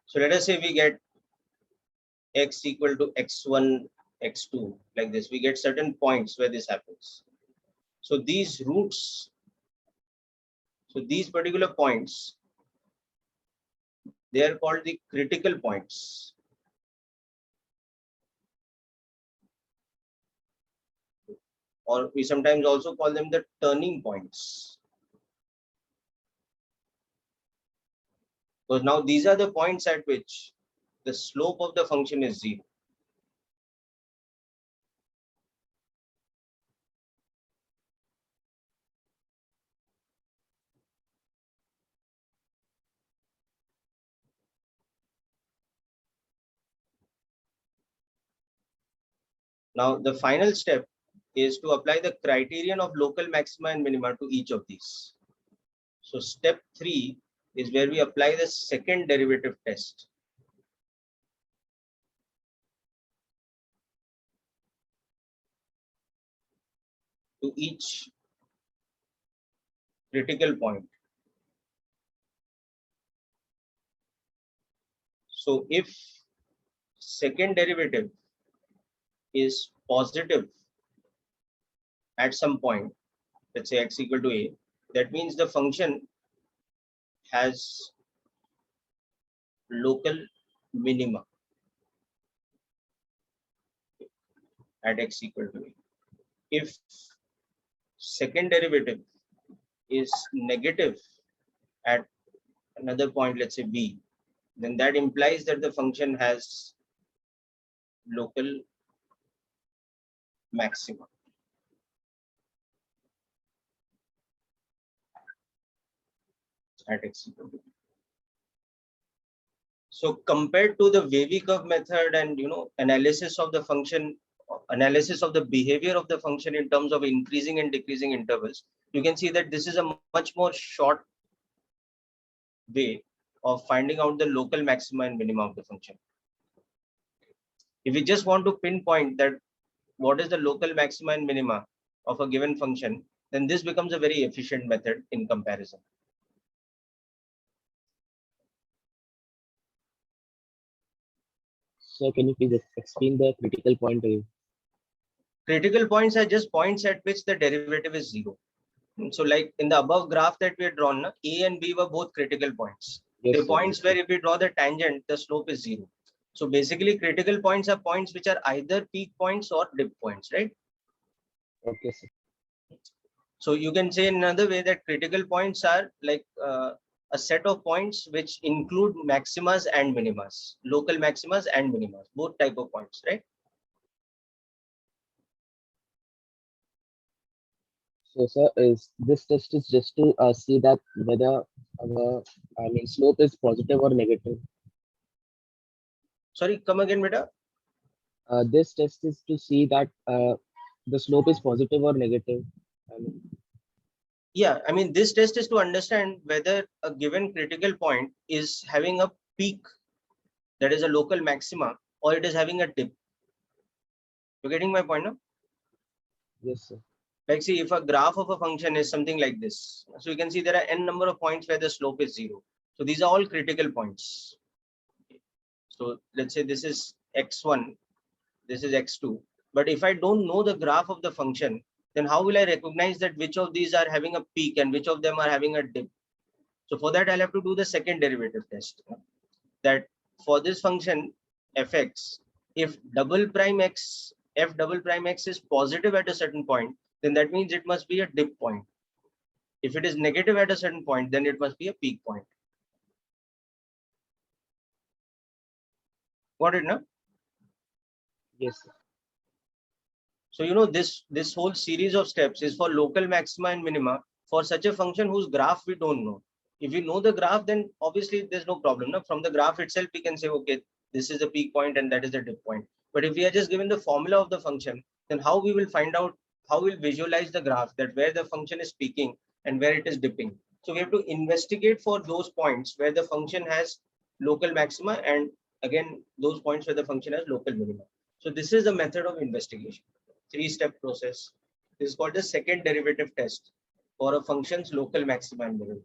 So let us say we get x equal to x1, x2, like this. We get certain points where this happens. So these roots, so these particular points, they are called the critical points. Or we sometimes also call them the turning points. Because now these are the points at which the slope of the function is 0. Now the final step is to apply the criterion of local maxima and minima to each of these. So step 3 is where we apply the second derivative test. To each critical point. So if second derivative is positive at some point, let's say x equal to a, that means the function has local minima at x equal to a. If second derivative is negative at another point, let's say b, then that implies that the function has local maxima. At x equal to b. So compared to the wavy curve method and analysis of the function, analysis of the behavior of the function in terms of increasing and decreasing intervals, you can see that this is a much more short way of finding out the local maxima and minima of the function. If we just want to pinpoint that what is the local maxima and minima of a given function, then this becomes a very efficient method in comparison. So can you please explain the critical point? Critical points are just points at which the derivative is 0. So like in the above graph that we had drawn, A and B were both critical points. Yes, The sir, points yes, where sir. if we draw the tangent, the slope is 0. So basically critical points are points which are either peak points or dip points, right? Okay, sir. So you can say in another way that critical points are like a set of points which include maximas and minimas, local maximas and minimas, both type of points, right? So, sir, is this test is just to see that whether our, slope is positive or negative. Sorry, come again, beta. This test is to see that the slope is positive or negative. Yeah, I mean, this test is to understand whether a given critical point is having a peak, that is a local maxima, or it is having a dip. You're getting my point now? Yes, sir. Like, see, if a graph of a function is something like this, so you can see there are n number of points where the slope is 0. So these are all critical points. So let's say this is x1, this is x2. But if I don't know the graph of the function, then how will I recognize that which of these are having a peak and which of them are having a dip? So for that, I'll have to do the second derivative test. That for this function fx, if f double prime x is positive at a certain point, then that means it must be a dip point. If it is negative at a certain point, then it must be a peak point. Got it, no? Yes, sir. So this whole series of steps is for local maxima and minima for such a function whose graph we don't know. If we know the graph, then obviously there's no problem. No? From the graph itself, we can say, okay, this is the peak point and that is the dip point. But if we are just given the formula of the function, then how we will find out, how we'll visualize the graph, that where the function is peaking and where it is dipping. So we have to investigate for those points where the function has local maxima and again, those points where the function has local minima. So this is the method of investigation. 3-step process. This is called the second derivative test for a function's local maxima and minima.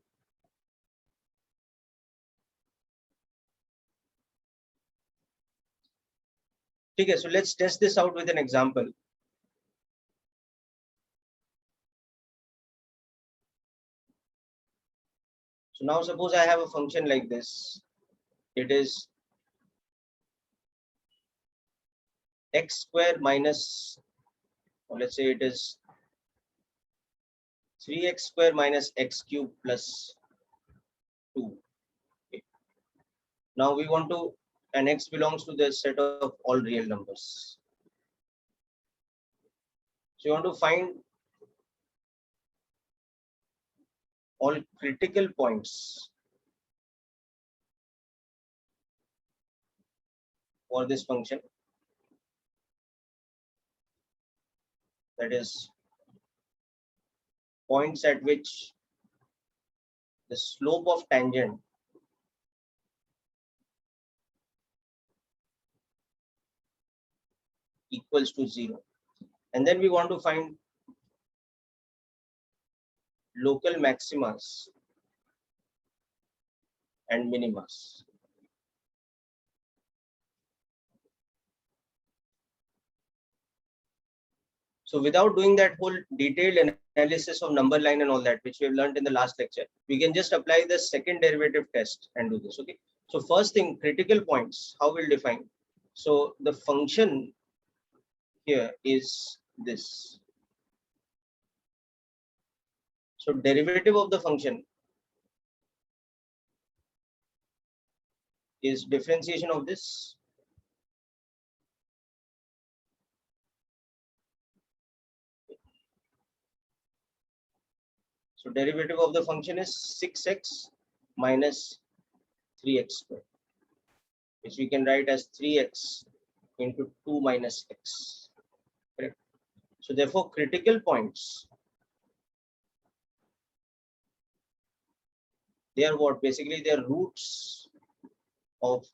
Okay, so let's test this out with an example. So now suppose I have a function like this. It is x square minus, or let's say it is 3x square minus x cube plus 2. Okay. Now we want to, and x belongs to the set of all real numbers. So you want to find all critical points for this function. That is points at which the slope of tangent equals to 0. And then we want to find local maximas and minimas. So without doing that whole detailed analysis of number line and all that, which we have learned in the last lecture, we can just apply the second derivative test and do this. Okay. So first thing, critical points, how we'll define. So the function here is this. So derivative of the function is differentiation of this. So derivative of the function is 6x minus 3x squared, which we can write as 3x into 2 minus x. Correct. So therefore, critical points, they are what? Basically, they are roots of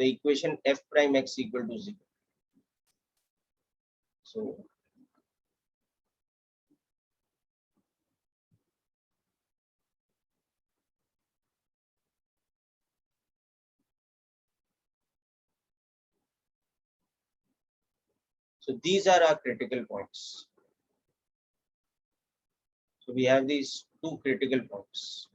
the equation f prime x equal to 0. So these are our critical points. So we have these two critical points.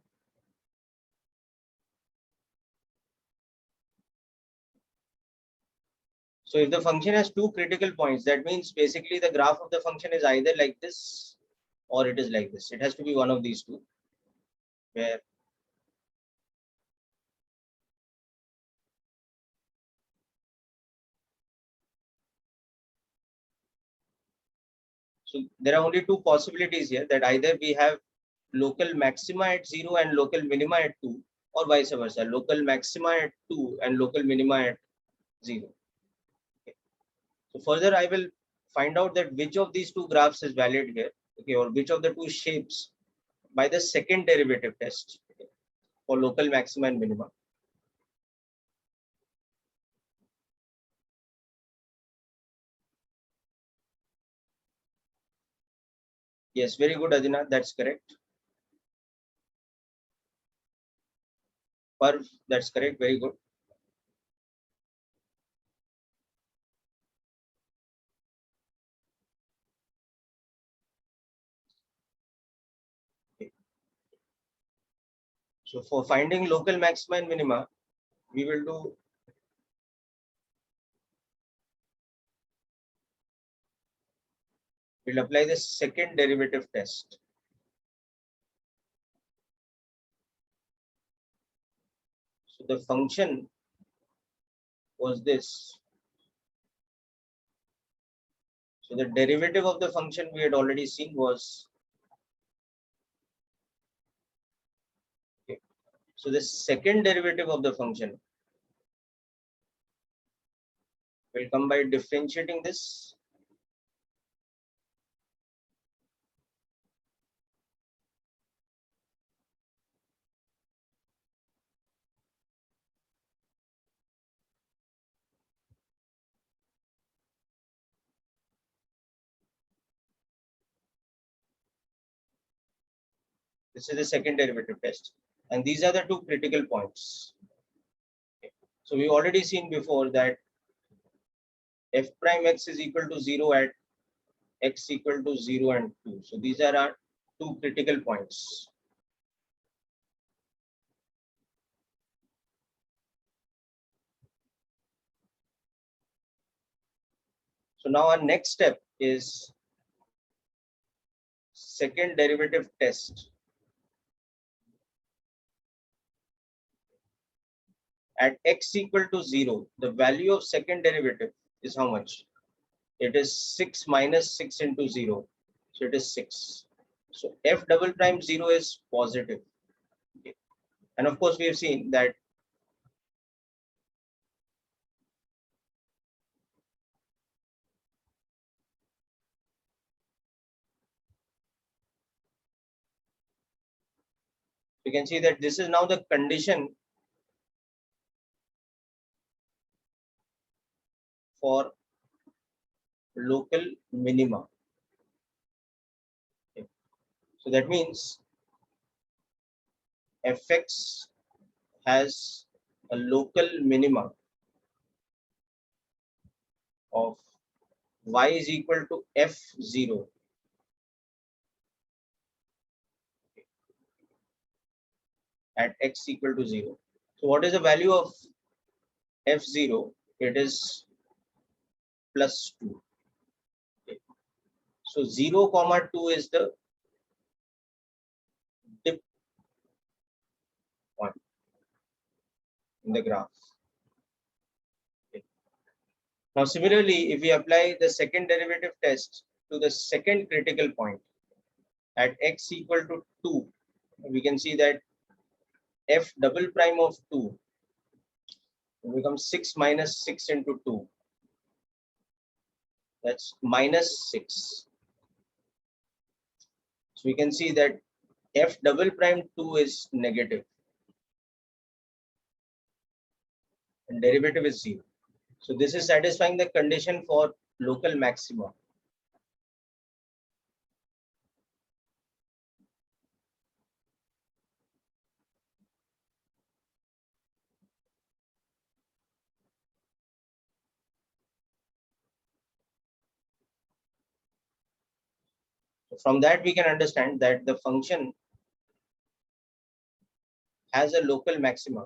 So if the function has two critical points, that means basically the graph of the function is either like this or it is like this. It has to be one of these two, where so there are only two possibilities here, that either we have local maxima at 0 and local minima at 2, or vice versa, local maxima at 2 and local minima at 0. Okay. So further I will find out that which of these two graphs is valid here, okay, or which of the two shapes by the second derivative test, okay, for local maxima and minima. Yes, very good, Adina, that's correct. Parv, that's correct, very good. Okay. So for finding local maxima and minima, we will do we'll apply the second derivative test. So the function was this. So the derivative of the function we had already seen was, okay. So the second derivative of the function will come by differentiating this. This is the second derivative test. And these are the two critical points. Okay. So we already seen before that f prime x is equal to 0 at x equal to 0 and 2. So these are our two critical points. So now our next step is second derivative test. At x equal to 0, the value of second derivative is how much? It is 6 minus 6 into 0. So it is 6. So f double prime 0 is positive. Okay. And of course, we have seen that you can see that this is now the condition for local minima. Okay. So that means fx has a local minima of y is equal to f0 at x equal to 0. So what is the value of f0? It is plus 2. Okay. So 0 comma 2 is the dip point in the graph. Okay. Now similarly, if we apply the second derivative test to the second critical point at x equal to 2, we can see that f double prime of 2 will become 6 minus 6 into 2. That's minus 6. So we can see that f double prime 2 is negative and derivative is 0. So this is satisfying the condition for local maxima. So from that we can understand that the function has a local maxima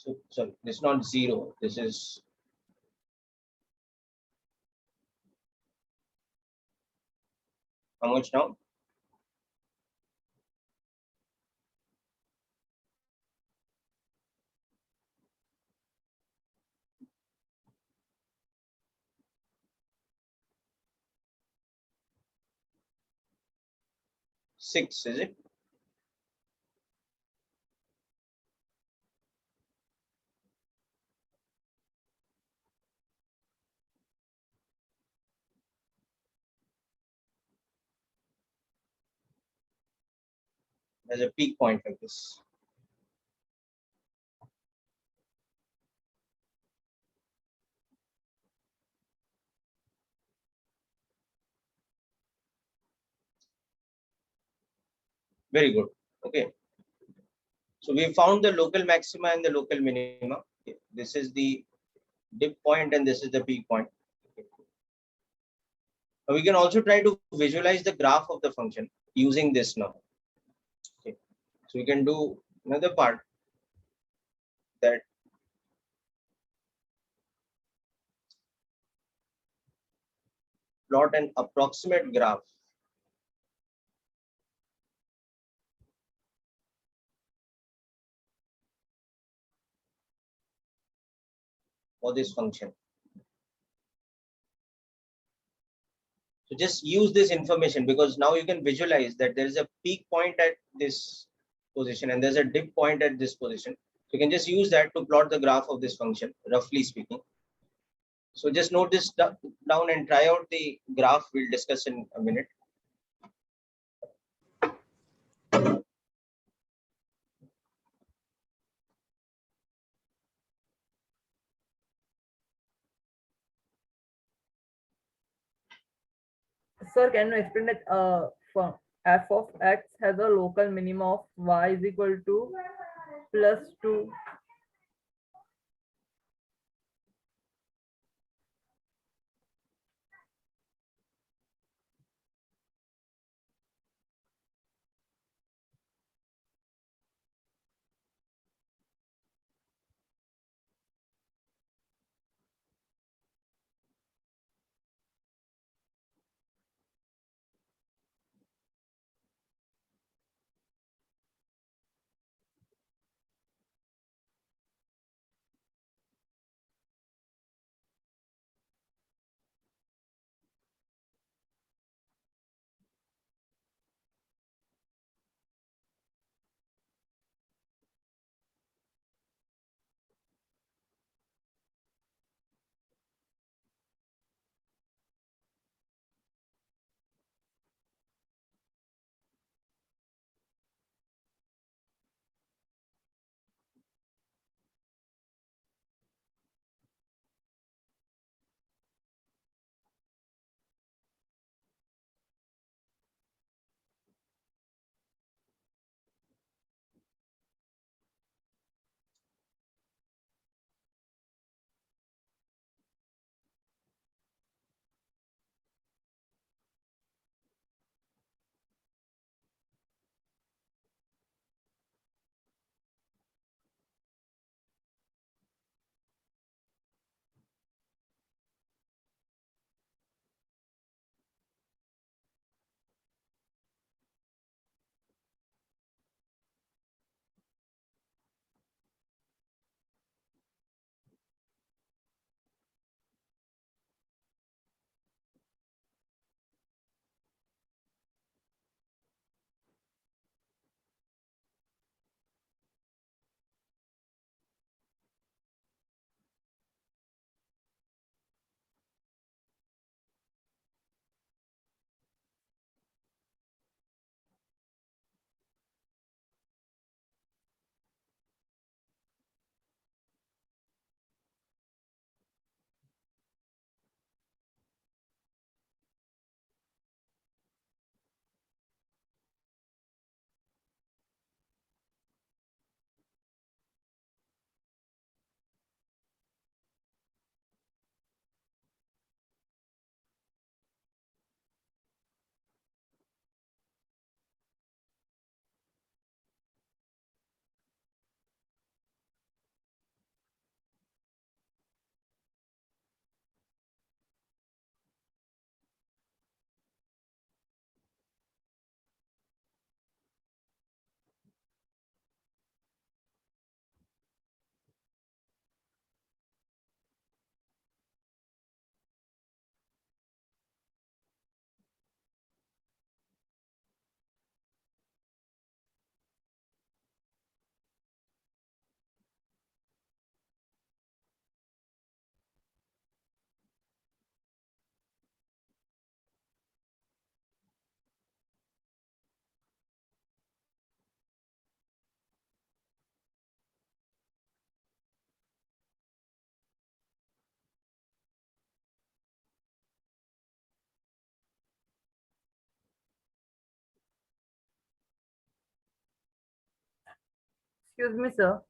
So sorry, this is not 0. This is how much now? Six, is it? There's a peak point like this. Very good. Okay. So we found the local maxima and the local minima. Okay. This is the dip point and this is the peak point. Okay. Now we can also try to visualize the graph of the function using this now. Okay. So we can do another part, that plot an approximate graph for this function. So just use this information, because now you can visualize that there is a peak point at this position and there's a dip point at this position. You can just use that to plot the graph of this function, roughly speaking. So just note this down and try out the graph. We'll discuss in a minute. Sir, can you explain that f of x has a local minimum of y is equal to +2? Excuse me, sir.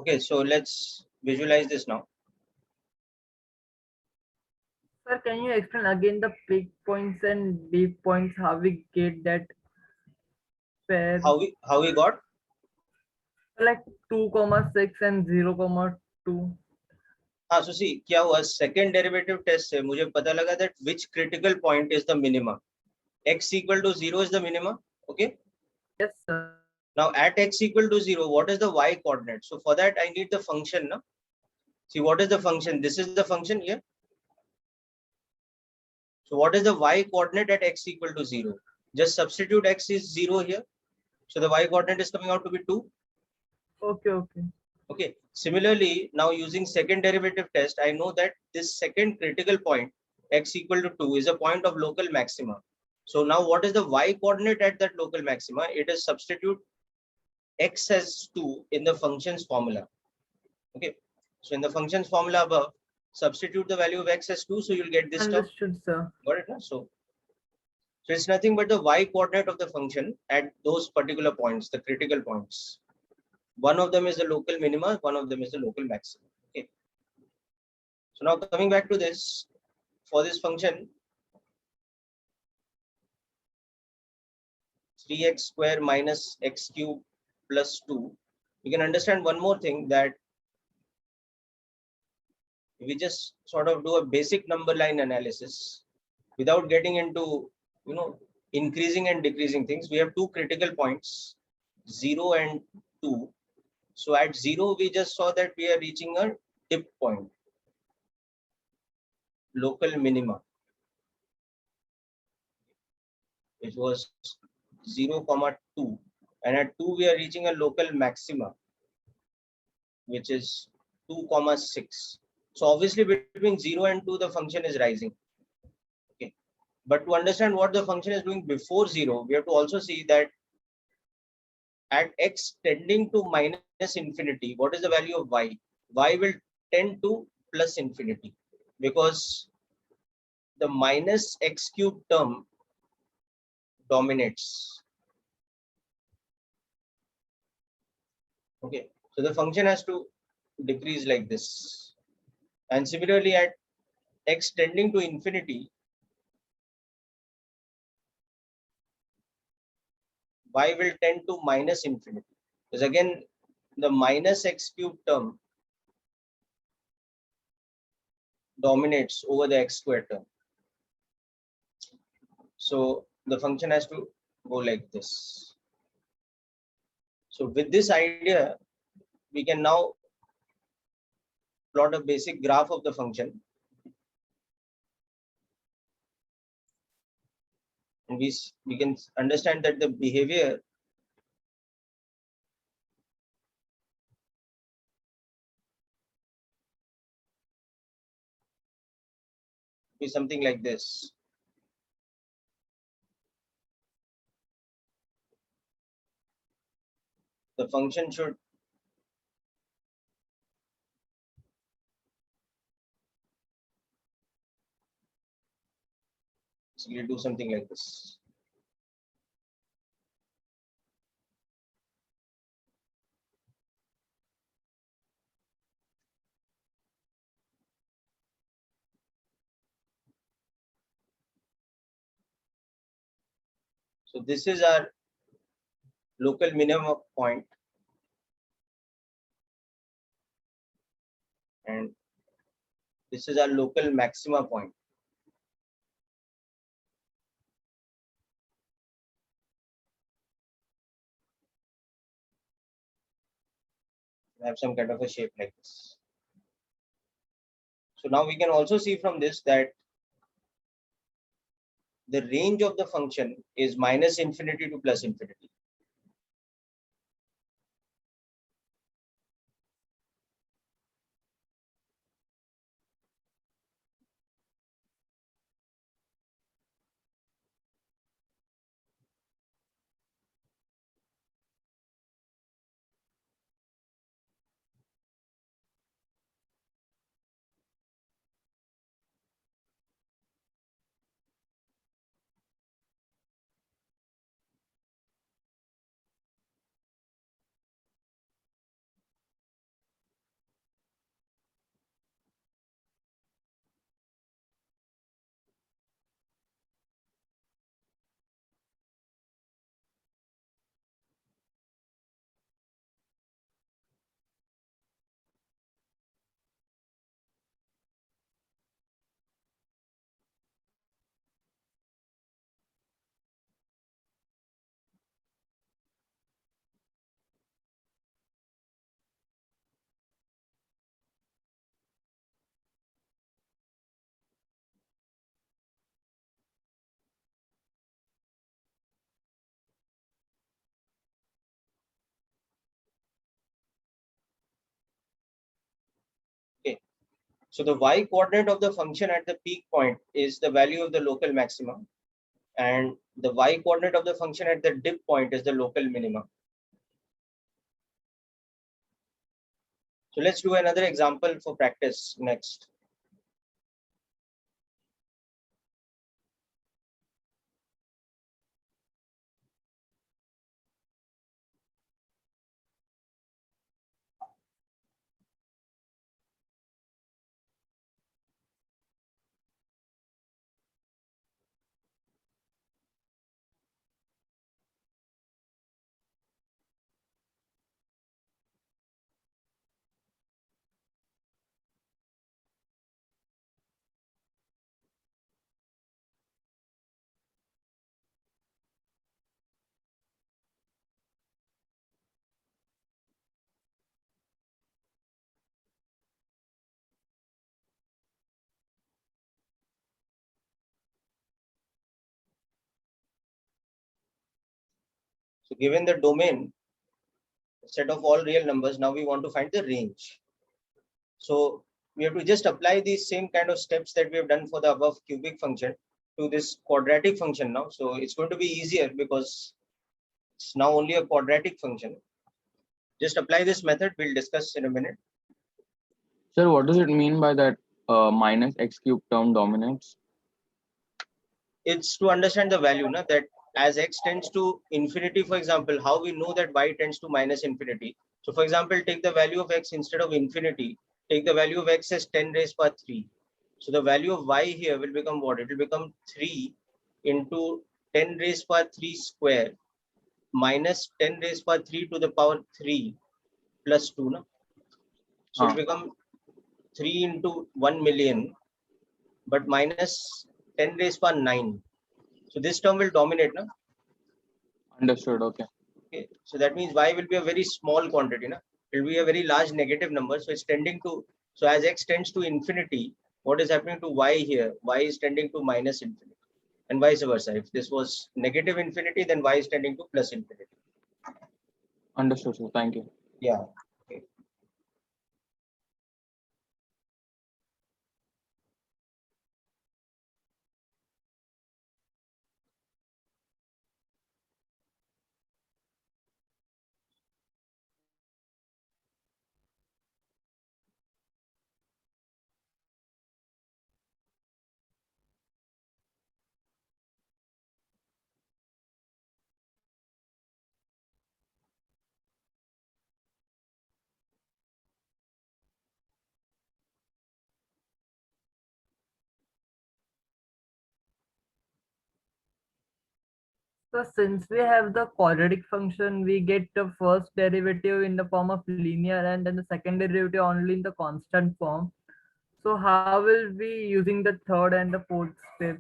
Okay, so let's visualize this now. Sir, can you explain again the peak points and deep points, how we get that pair? How we got? Like 2,6 and 0,2. हाँ, so see, क्या हुआ, second derivative test से मुझे पता लगा that which critical point is the minima. X equal to 0 is the minima. Okay. Yes, sir. Now at x equal to 0, what is the y coordinate? So for that I need the function. No? See, what is the function? This is the function here. So what is the y coordinate at x equal to 0? Just substitute x is 0 here. So the y coordinate is coming out to be 2. Okay. Okay. Similarly, now using second derivative test, I know that this second critical point x equal to 2 is a point of local maxima. So now what is the y coordinate at that local maxima? It is substitute x as 2 in the function's formula. Okay. So in the function's formula above, substitute the value of x as 2. So you'll get this term. Understood, sir. Got it? No? So it's nothing but the y coordinate of the function at those particular points, the critical points. One of them is the local minima, one of them is the local maximum. Okay. So now coming back to this, for this function, 3x square minus x cube plus 2, you can understand one more thing, that we just sort of do a basic number line analysis without getting into, increasing and decreasing things. We have two critical points, 0 and 2. So at 0, we just saw that we are reaching a dip point, local minima, which was 0, 2. And at 2, we are reaching a local maxima, which is 2, 6. So obviously between 0 and 2, the function is rising. Okay. But to understand what the function is doing before 0, we have to also see that at x tending to minus infinity, what is the value of y? Y will tend to plus infinity, because the minus x cube term dominates. Okay, so the function has to decrease like this. And similarly, at x tending to infinity, y will tend to minus infinity, because again the minus x cube term dominates over the x square term. So the function has to go like this. So with this idea, we can now plot a basic graph of the function, and we can understand that the behavior is something like this. The function should basically do something like this. So this is our local minimum point, and this is our local maxima point. We have some kind of a shape like this. So now we can also see from this that the range of the function is minus infinity to plus infinity. So the y coordinate of the function at the peak point is the value of the local maxima, and the y coordinate of the function at the dip point is the local minima. So let's do another example for practice next. So given the domain, set of all real numbers, now we want to find the range. So we have to just apply these same kind of steps that we have done for the above cubic function to this quadratic function now. So it's going to be easier because it's now only a quadratic function. Just apply this method. We'll discuss in a minute. Sir, what does it mean by that minus x cube term dominates? It's to understand the value, na, that as x tends to infinity, for example, how we know that y tends to minus infinity. So for example, take the value of x instead of infinity, take the value of x as 10 raised by 3. So the value of y here will become what? It will become 3 into 10 raised by 3 square minus 10 raised by 3 to the power 3 plus 2. No? So it will become 3 into 1 million, but minus 10 raised by 9. So this term will dominate. No? Understood. Okay. Okay. So that means y will be a very small quantity. No? It will be a very large negative number. So it's tending to, so as x tends to infinity, what is happening to y here? Y is tending to minus infinity and vice versa. If this was negative infinity, then y is tending to plus infinity. Understood, sir. Thank you. Yeah. Okay. So since we have the quadratic function, we get the first derivative in the form of linear and then the second derivative only in the constant form. So how will we using the third and the fourth step?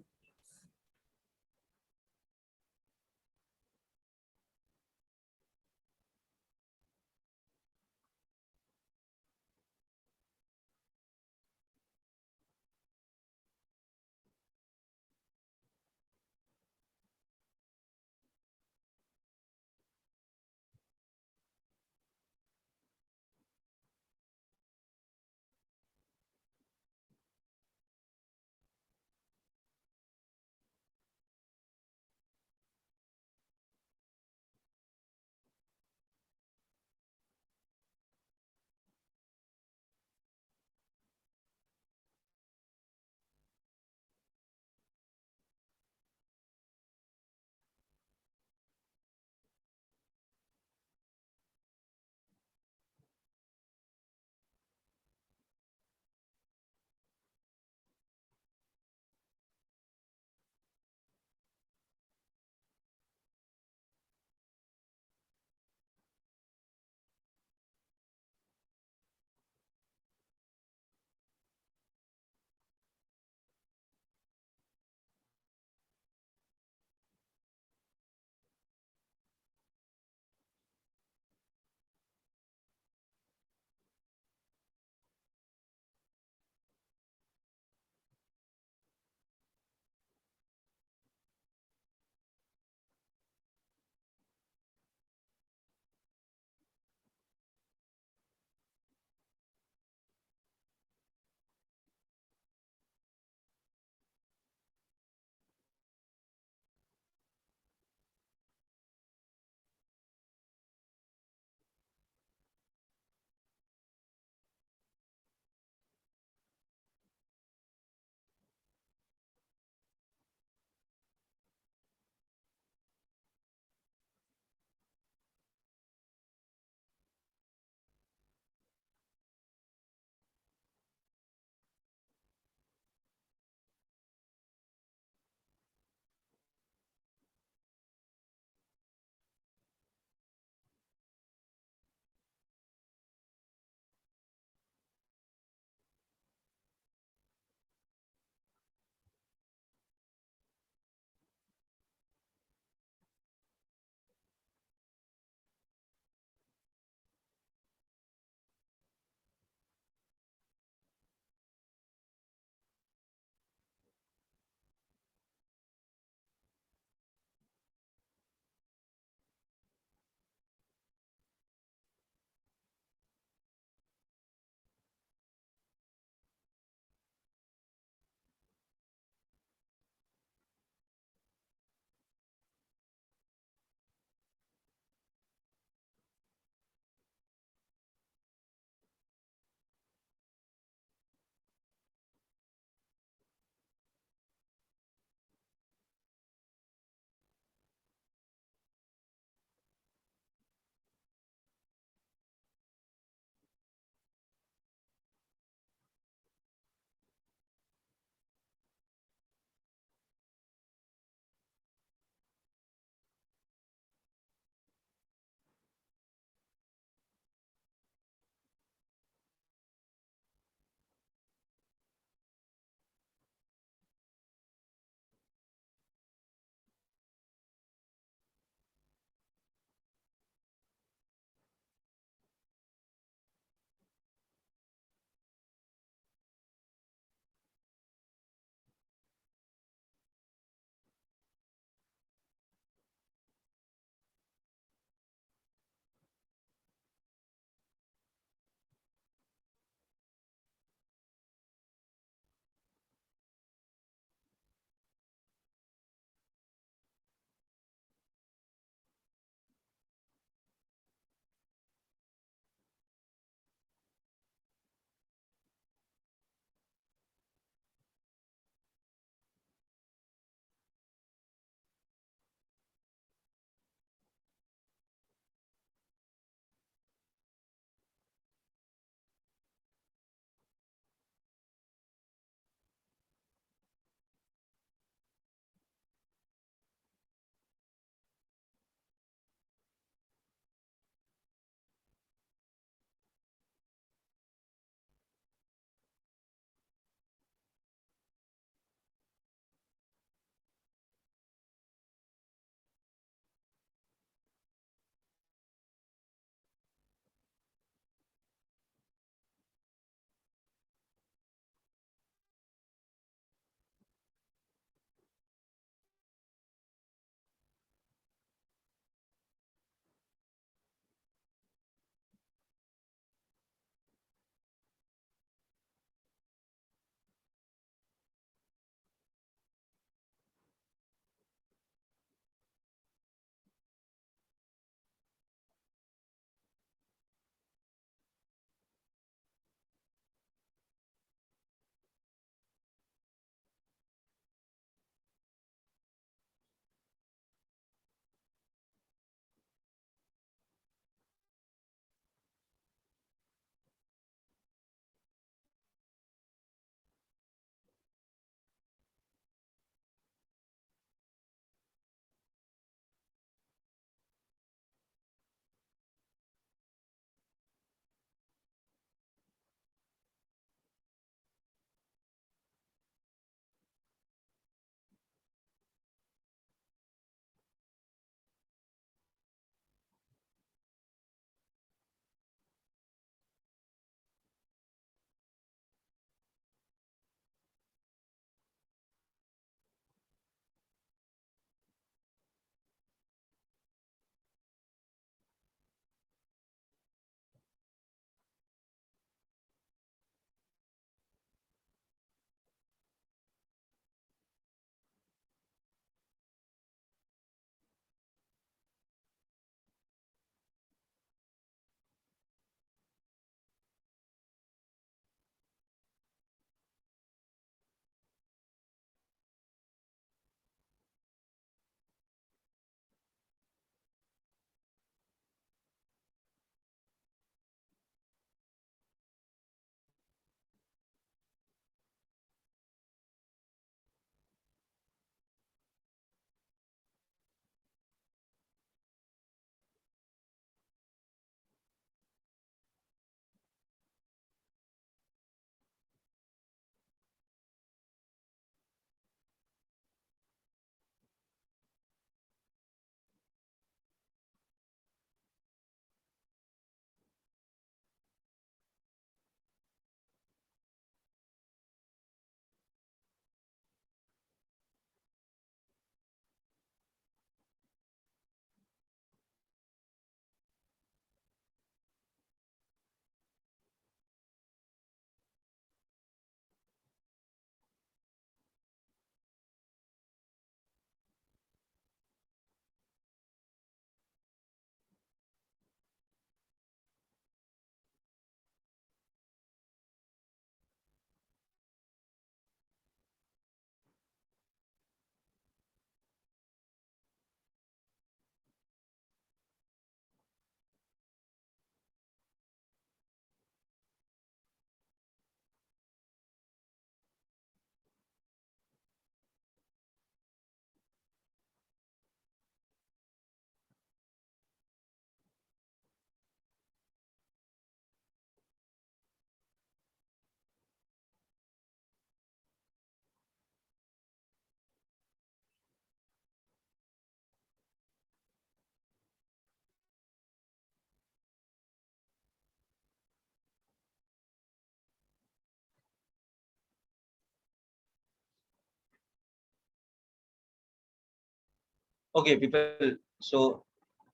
Okay, people. So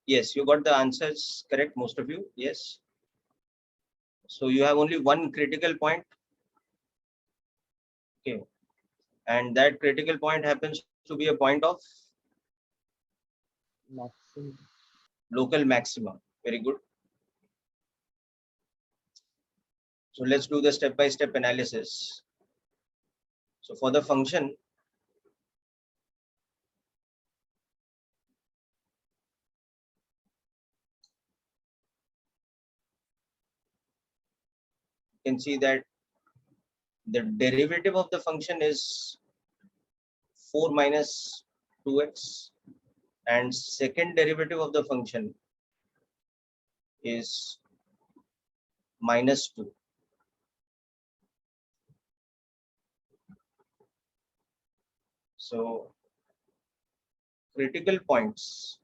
yes, you got the answers correct, most of you. Yes. So you have only one critical point. Okay. And that critical point happens to be a point of Maximum. local maxima. Very good. So let's do the step-by-step analysis. So for the function, you can see that the derivative of the function is 4 minus 2x, and second derivative of the function is minus 2. So critical points.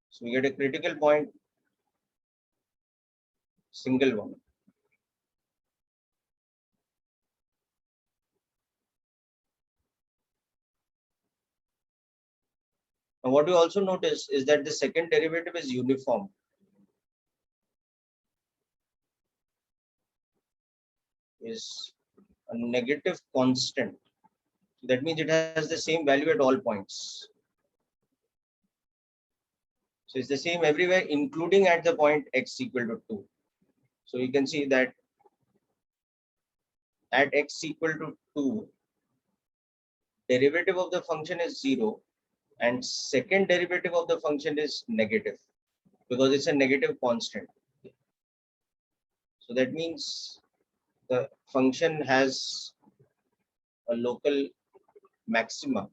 So we get a critical point, single one. Now what you also notice is that the second derivative is uniform. Is a negative constant. That means it has the same value at all points. So it's the same everywhere, including at the point x equal to 2. So you can see that at x equal to 2, derivative of the function is 0, and second derivative of the function is negative because it's a negative constant. So that means the function has a local maxima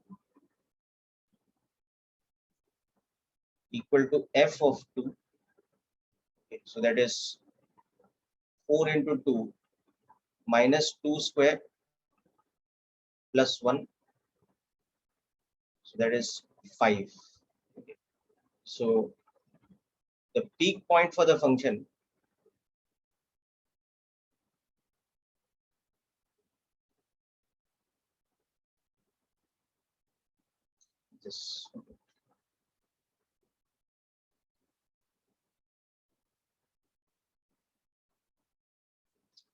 equal to f of 2. Okay, so that is 4 into 2 minus 2 square plus 1. So that is 5. Okay. So the peak point for the function this.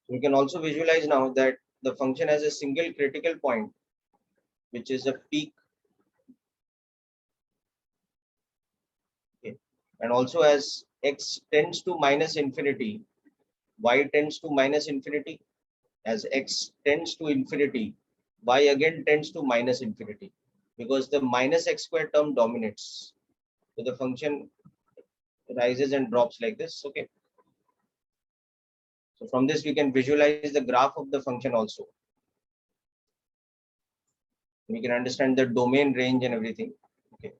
We can also visualize now that the function has a single critical point, which is a peak. Okay. And also as x tends to minus infinity, y tends to minus infinity. As x tends to infinity, y again tends to minus infinity because the minus x square term dominates. So the function rises and drops like this. Okay. So from this, we can visualize the graph of the function also. We can understand the domain range and everything. Okay.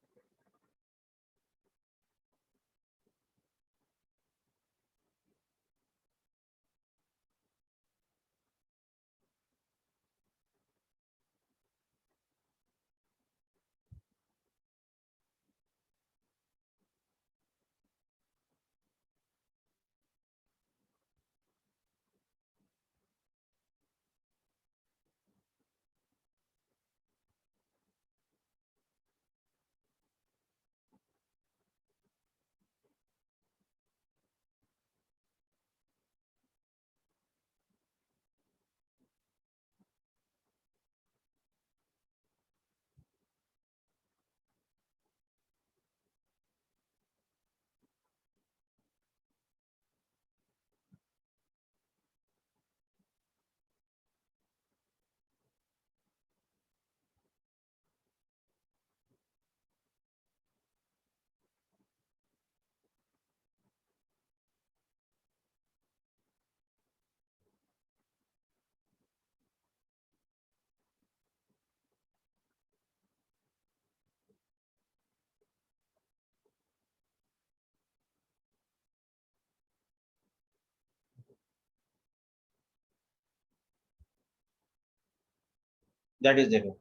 That is the range.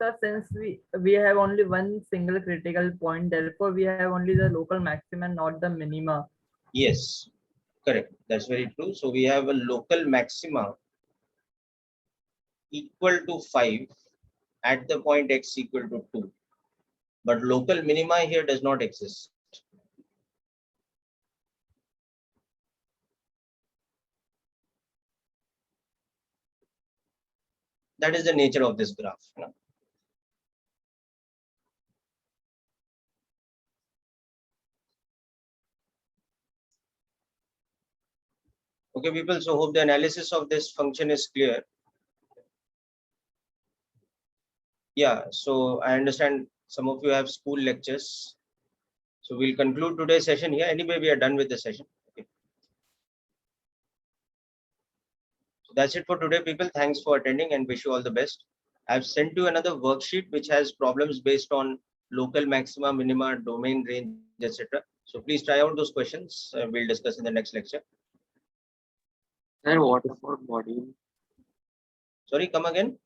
Sir, since we have only one single critical point, therefore we have only the local maximum and not the minima. Yes, correct. That's very true. So we have a local maxima equal to 5 at the point x equal to 2. But local minima here does not exist. That is the nature of this graph. Okay, people, so hope the analysis of this function is clear. Yeah, so I understand some of you have school lectures. So we'll conclude today's session here. Anyway, we are done with the session. Okay. So that's it for today, people. Thanks for attending and wish you all the best. I've sent you another worksheet which has problems based on local maxima, minima, domain range, etc. So please try out those questions. We'll discuss in the next lecture. Sir, what about module? Sorry, come again.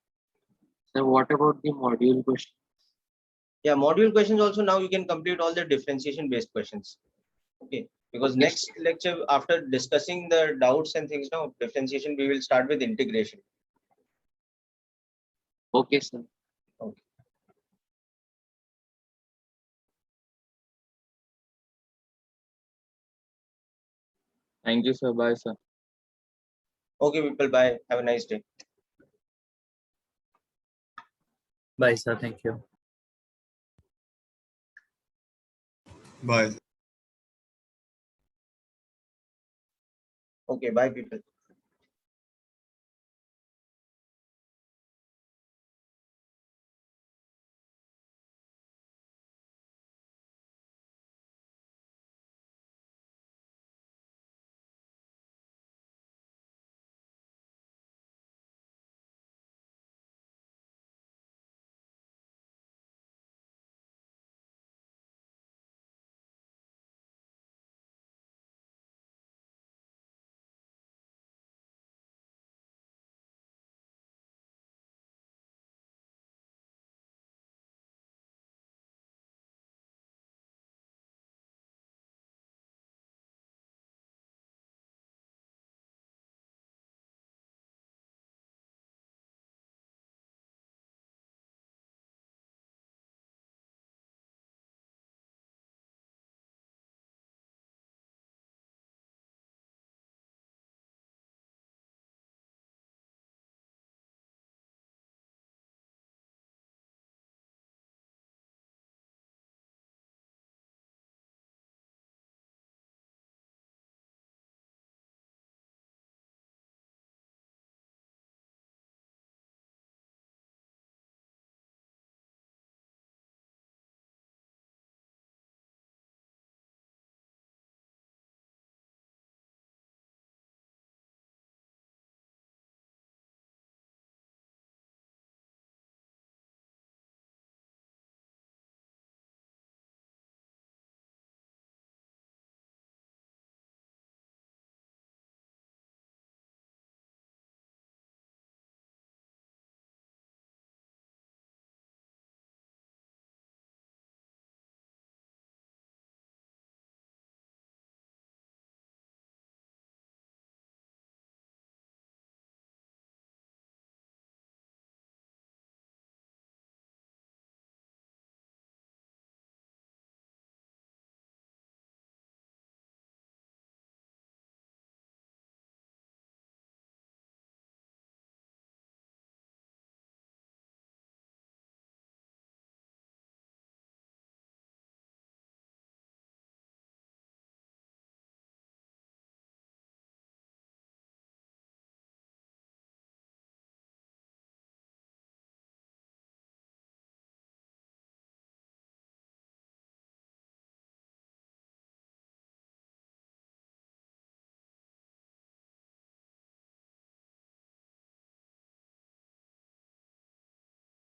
Sir, what about the module question? Yeah, module questions also now you can complete all the differentiation based questions. Okay, because Okay. next lecture, after discussing the doubts and things now, differentiation, we will start with integration. Okay, sir. Okay. Thank you, sir. Bye, sir. Okay, people, bye. Have a nice day. Bye, sir. Thank you. Bye. Okay, bye, people.